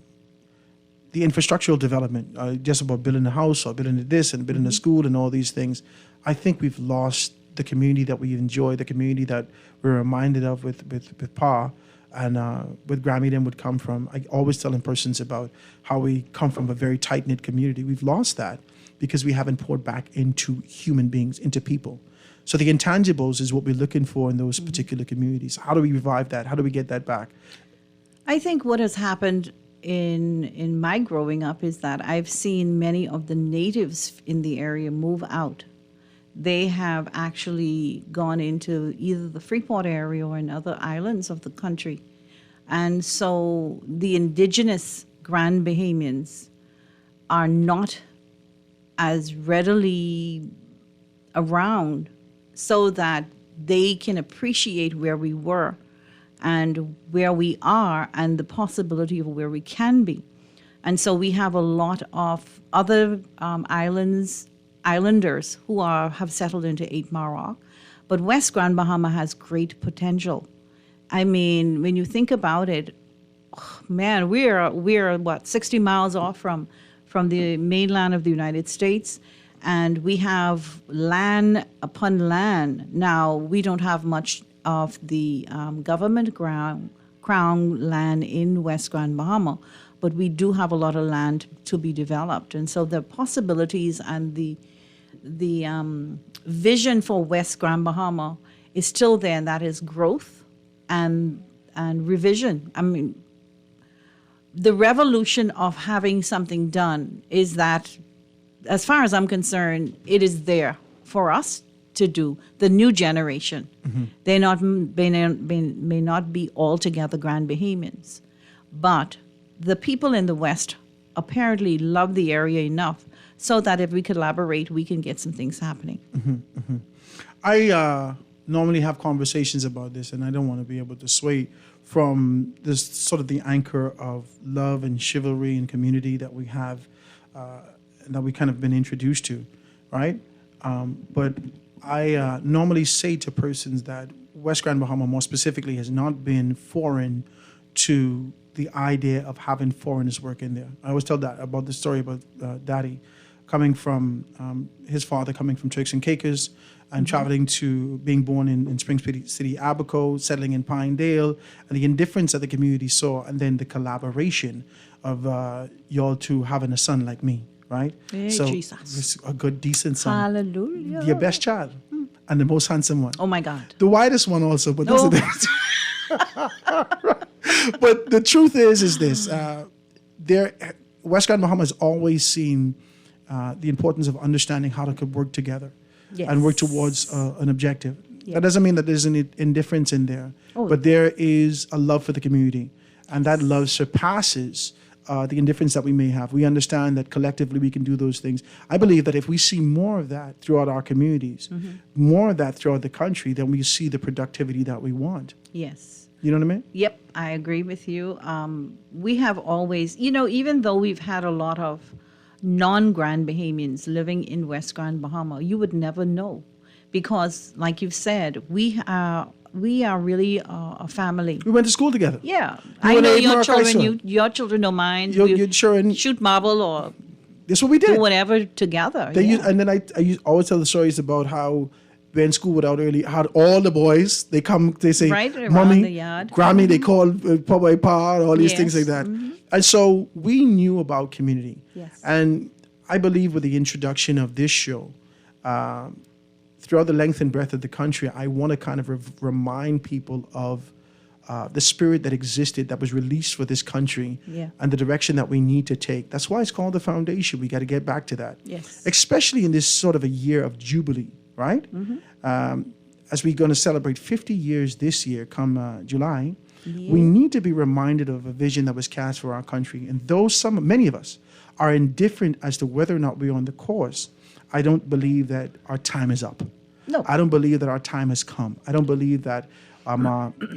infrastructural development, just about building a house or building this and building a school and all these things. I think we've lost the community that we enjoy, the community that we're reminded of with Pa. And with Grammy then would come from. I always telling persons about how we come from a very tight-knit community. We've lost that because we haven't poured back into human beings, into people. So the intangibles is what we're looking for in those particular communities. How do we revive that? How do we get that back? I think what has happened in my growing up is that I've seen many of the natives in the area move out. They have actually gone into either the Freeport area or in other islands of the country. And so the indigenous Grand Bahamians are not as readily around so that they can appreciate where we were and where we are and the possibility of where we can be. And so we have a lot of other islanders who have settled into 8 Mile Rock, but West Grand Bahama has great potential. I mean, when you think about it, man, we're what, 60 miles off from the mainland of the United States, and we have land upon land. Now, we don't have much of the government crown land in West Grand Bahama, but we do have a lot of land to be developed. And so the possibilities and the vision for West Grand Bahama is still there, and that is growth and revision. I mean, the revolution of having something done is that, as far as I'm concerned, it is there for us to do. The new generation, they may not be altogether Grand Bahamians, but the people in the West apparently love the area enough so that if we collaborate, we can get some things happening. I normally have conversations about this, and I don't want to be able to sway from this sort of the anchor of love and chivalry and community that we have, that we kind of been introduced to, right? But I normally say to persons that West Grand Bahama, more specifically, has not been foreign to the idea of having foreigners work in there. I always tell that about the story about Daddy coming from his father coming from Turks and Caicos and traveling to being born in Spring City, Abaco, settling in Pinedale, and the indifference that the community saw, and then the collaboration of y'all two having a son like me, right? Hey, so Jesus. it's a good, decent son. Hallelujah. Your best child and the most handsome one. Oh my God. The widest one also, but No. that's But the truth is this: West Grand Bahama has always seen the importance of understanding how to work together and work towards an objective. Yes. That doesn't mean that there's any indifference in there, Oh. but there is a love for the community, and that love surpasses the indifference that we may have. We understand that collectively we can do those things. I believe that if we see more of that throughout our communities, more of that throughout the country, then we see the productivity that we want. Yes. You know what I mean? Yep, I agree with you. We have always, even though we've had a lot of non-Grand Bahamians living in West Grand Bahama, you would never know, because, like you've said, we are really a family. We went to school together. Yeah, You I were know in your Mark children. Iso. Your children know mine. You're sure shoot marble or that's what we did. do whatever together. They yeah. used, and then I always tell the stories about how we're in school without early, how all the boys, they say, Right around Mommy, the yard. Grammy, they call Papa Pa, all these things like Yes. that. And so we knew about community. Yes. And I believe with the introduction of this show, throughout the length and breadth of the country, I want to kind of remind people of the spirit that existed, that was released for this country, Yeah. and the direction that we need to take. That's why it's called the foundation. We got to get back to that. Yes. Especially in this sort of a year of jubilee, right? As we're going to celebrate 50 years this year, come July, we need to be reminded of a vision that was cast for our country. And though many of us are indifferent as to whether or not we're on the course, I don't believe that our time is up. No. I don't believe that our time has come. I don't believe that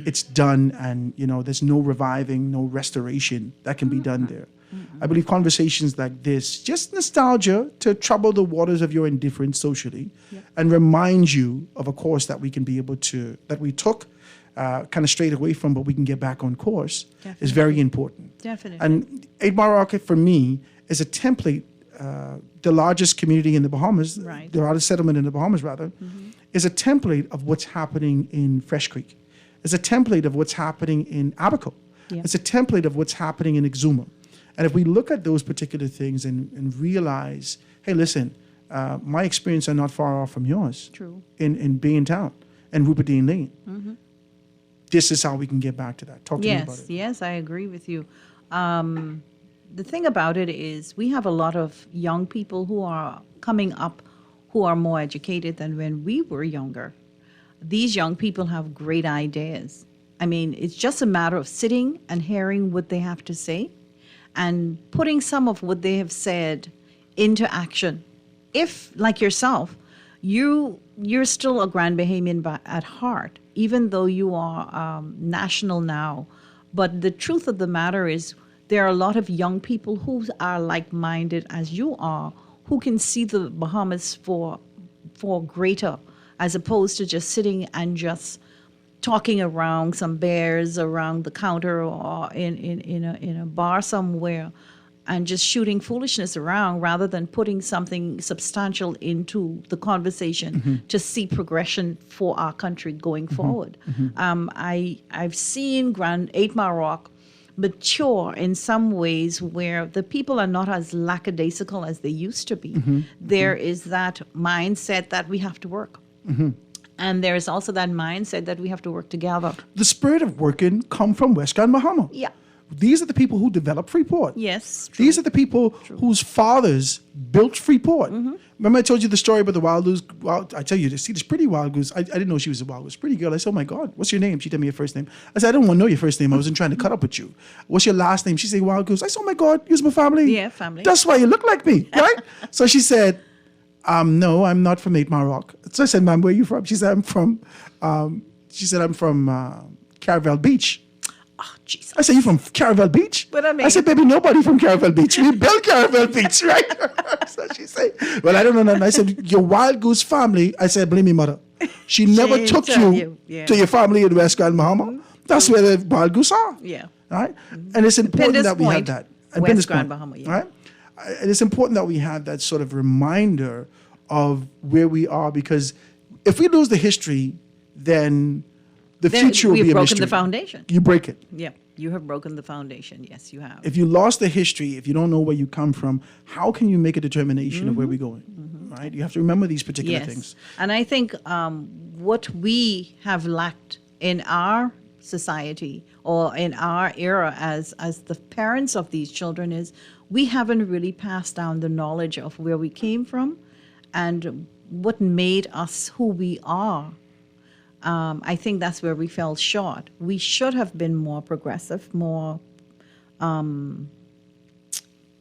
it's done and there's no reviving, no restoration that can be done there. I believe conversations like this, just nostalgia to trouble the waters of your indifference socially and remind you of a course that we can be able to, that we took kind of straight away from, but we can get back on course is very important. Definitely. And 8 Mile Rock, for me, is a template. The largest community in the Bahamas, Right. the largest settlement in the Bahamas, rather, is a template of what's happening in Fresh Creek. It's a template of what's happening in Abaco. Yeah. It's a template of what's happening in Exuma. And if we look at those particular things and realize, hey, listen, my experience are not far off from yours. True. In Baintown and Rupert Dean Lane. This is how we can get back to that. Talk to me about it. Yes, I agree with you. The thing about it is we have a lot of young people who are coming up who are more educated than when we were younger. These young people have great ideas. I mean, it's just a matter of sitting and hearing what they have to say and putting some of what they have said into action. If, like yourself, you're still a Grand Bahamian at heart, even though you are national now. But the truth of the matter is there are a lot of young people who are like-minded as you are, who can see the Bahamas for greater, as opposed to just sitting and just talking around some bears around the counter or in a bar somewhere and just shooting foolishness around rather than putting something substantial into the conversation to see progression for our country going forward. I've seen Grand 8 Mile Rock mature in some ways where the people are not as lackadaisical as they used to be. There is that mindset that we have to work. And there is also that mindset that we have to work together. The spirit of working come from West Grand Bahama. Yeah. These are the people who developed Freeport. Yes. These are the people whose fathers built Freeport. Remember I told you the story about the wild goose? Well, I tell you, see this pretty wild goose. I didn't know she was a wild goose. Pretty girl. I said, oh my God, what's your name? She told me your first name. I said, I don't want to know your first name. I wasn't trying to cut up with you. What's your last name? She said, wild goose. I said, oh my God, you're my family. Yeah, family. That's why you look like me, right? So she said, no, I'm not from 8 Mile Rock. So I said, ma'am, where are you from? She said, I'm from Caravel Beach. Oh, Jesus. I said, you from Caravel Beach? But I mean, I said, baby, nobody from Caravel Beach. We built Caravel Beach, right? So she said, well, I don't know nothing. I said, your wild goose family. I said, blame me, mother. She never took you to your family in West Grand Bahama. That's where the wild goose are. Yeah. Right? And it's important that we have that. West Grand Bahama, yeah. Right? And it's important that we have that sort of reminder of where we are, because if we lose the history, then the future will be a mystery. We've broken the foundation. You break it. Yeah, you have broken the foundation. Yes, you have. If you lost the history, if you don't know where you come from, how can you make a determination of where we're going? Right? You have to remember these particular things. And I think what we have lacked in our society or in our era as the parents of these children is we haven't really passed down the knowledge of where we came from and what made us who we are. I think that's where we fell short. We should have been more progressive, more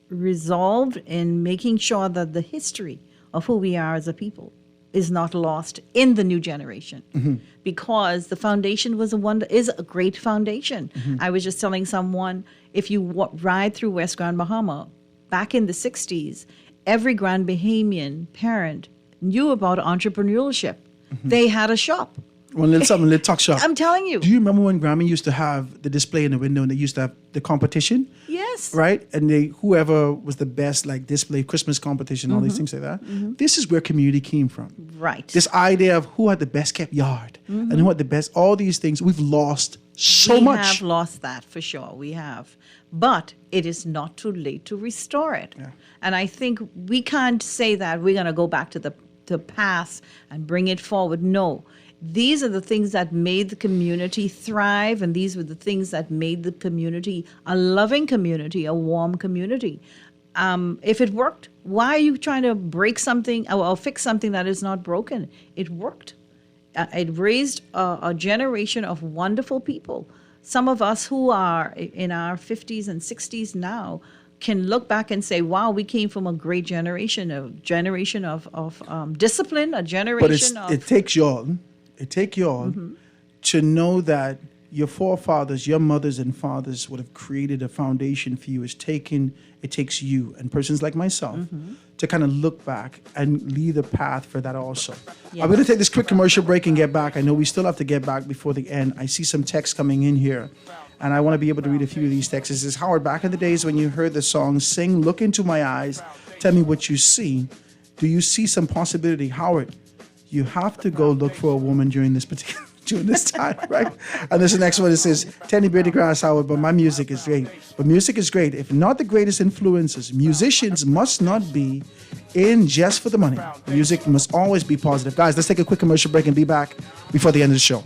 resolved in making sure that the history of who we are as a people is not lost in the new generation, because the foundation is a great foundation. I was just telling someone, if you ride through West Grand Bahama, back in the 60s, every Grand Bahamian parent knew about entrepreneurship. They had a shop. One little talk shop. I'm telling you. Do you remember when Grammy used to have the display in the window and they used to have the competition? Yes. Right? And whoever was the best display, Christmas competition, all these things like that. This is where community came from. Right. This idea of who had the best kept yard and who had the best, all these things, we've lost so much. We have lost that for sure. We have. But it is not too late to restore it. Yeah. And I think we can't say that we're going to go back to the past and bring it forward. No. These are the things that made the community thrive, and these were the things that made the community a loving community, a warm community. If it worked, why are you trying to break something or fix something that is not broken? It worked. It raised a generation of wonderful people. Some of us who are in our 50s and 60s now can look back and say, wow, we came from a great generation, of discipline, a generation of... It takes y'all to know that your forefathers, your mothers and fathers would have created a foundation for you. It takes you and persons like myself to kind of look back and lead the path for that also. Yes. I'm going to take this quick commercial break and get back. I know we still have to get back before the end. I see some text coming in here, and I want to be able to read a few of these texts. This is Howard. Back in the days when you heard the song, sing, look into my eyes, tell me what you see. Do you see some possibility? Howard, you have to go look for a woman during this time, right? And there's the next one that says, Tenny Beardy Grass, Howard, but my music is great. But music is great. If not the greatest influences, musicians must not be in just for the money. Music must always be positive. Guys, let's take a quick commercial break and be back before the end of the show.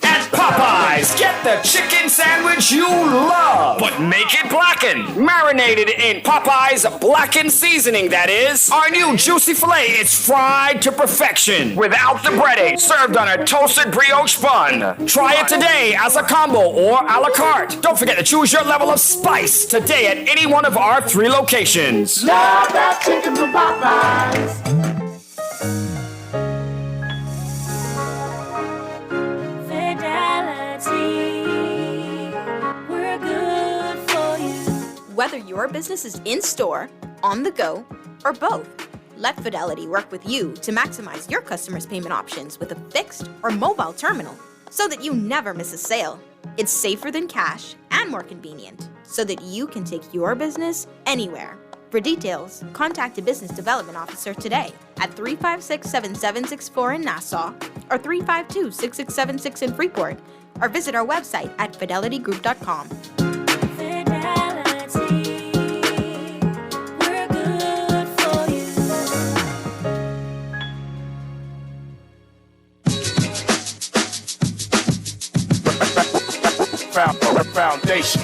At Popeyes, get the chicken sandwich which you love, but make it blackened. Marinated in Popeye's blackened seasoning, that is. Our new juicy filet is fried to perfection without the breading, served on a toasted brioche bun. Try it today as a combo or a la carte. Don't forget to choose your level of spice today at any one of our 3 locations. Love that chicken from Popeyes. Whether your business is in-store, on the go, or both, let Fidelity work with you to maximize your customers' payment options with a fixed or mobile terminal so that you never miss a sale. It's safer than cash and more convenient so that you can take your business anywhere. For details, contact a business development officer today at 356-7764 in Nassau or 352-6676 in Freeport, or visit our website at fidelitygroup.com. Foundation.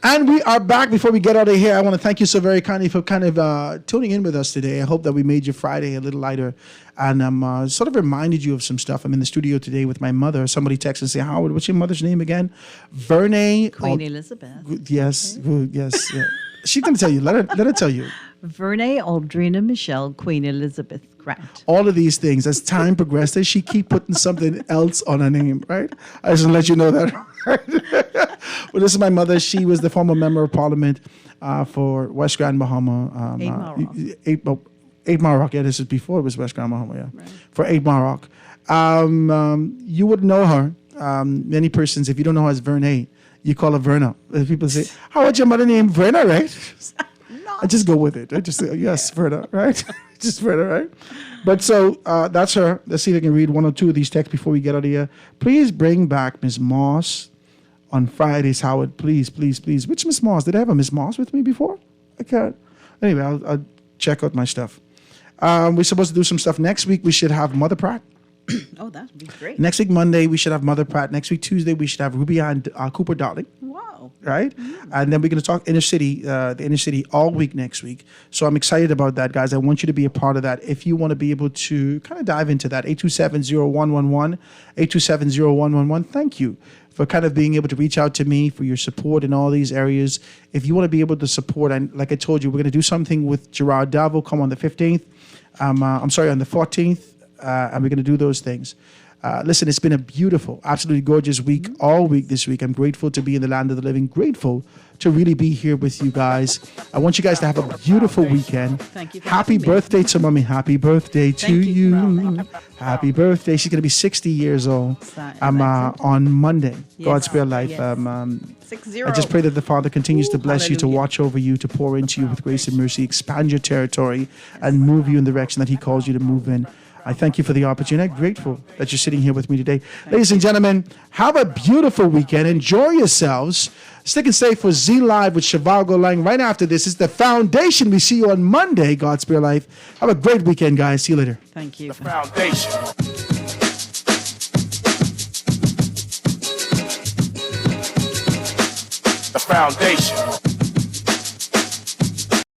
And we are back. Before we get out of here, I want to thank you so very kindly for kind of tuning in with us today. I hope that we made your Friday a little lighter and sort of reminded you of some stuff. I'm in the studio today with my mother. Somebody texted and said, Howard, what's your mother's name again? Vernay. Queen Elizabeth. Yes. Yes. Yeah. She's going to tell you. Let her tell you. Vernay Aldrina Michelle Queen Elizabeth Grant. All of these things, as time progresses, she keep putting something else on her name, right? I just want to let you know that. Well, this is my mother. She was the former member of parliament for West Grand Bahama. 8 Mile Rock. 8 Mile Rock. Yeah, this is before it was West Grand Bahama, yeah. Right. For 8 Mile Rock. You would know her. Many persons, if you don't know her as Vernay, you call her Verna. People say, how would your mother name Verna, right? I just go with it. I just say, yes, Verna, right? Just Verna, right? But so that's her. Let's see if I can read 1 or 2 of these texts before we get out of here. Please bring back Miss Moss on Fridays, Howard. Please, please, please. Which Miss Moss? Did I have a Miss Moss with me before? I can't. Anyway, I'll check out my stuff. We're supposed to do some stuff. Next week, we should have Mother Pratt. Oh, that would be great. Next week, Monday, we should have Mother Pratt. Next week, Tuesday, we should have Ruby and Cooper Darling. Wow. Right? Mm-hmm. And then we're going to talk inner city, the inner city all week next week. So I'm excited about that, guys. I want you to be a part of that. If you want to be able to kind of dive into that, 827-0111, 827-0111, thank you for kind of being able to reach out to me for your support in all these areas. If you want to be able to support, and like I told you, we're going to do something with Gerard Davo come on the 15th. On the 14th. And we're going to do those things. Listen, it's been a beautiful, absolutely gorgeous week, all week this week. I'm grateful to be in the land of the living, grateful to really be here with you guys. I want you guys to have a beautiful weekend. Thank you. Happy birthday to Mommy. Happy birthday to you. Happy birthday. She's going to be 60 years old on Monday. Yes. God spare life. Yes. 60. I just pray that the Father continues to bless you, to watch over you, to pour into you with grace and mercy, expand your territory, and move you in the direction that He calls you to move in. I thank you for the opportunity. I'm grateful that you're sitting here with me today. Ladies and gentlemen, have a beautiful weekend. Enjoy yourselves. Stick and stay for Z Live with Shivago Lang. Right after this is The Foundation. We see you on Monday, God spare life. Have a great weekend, guys. See you later. Thank you. The Foundation. The Foundation.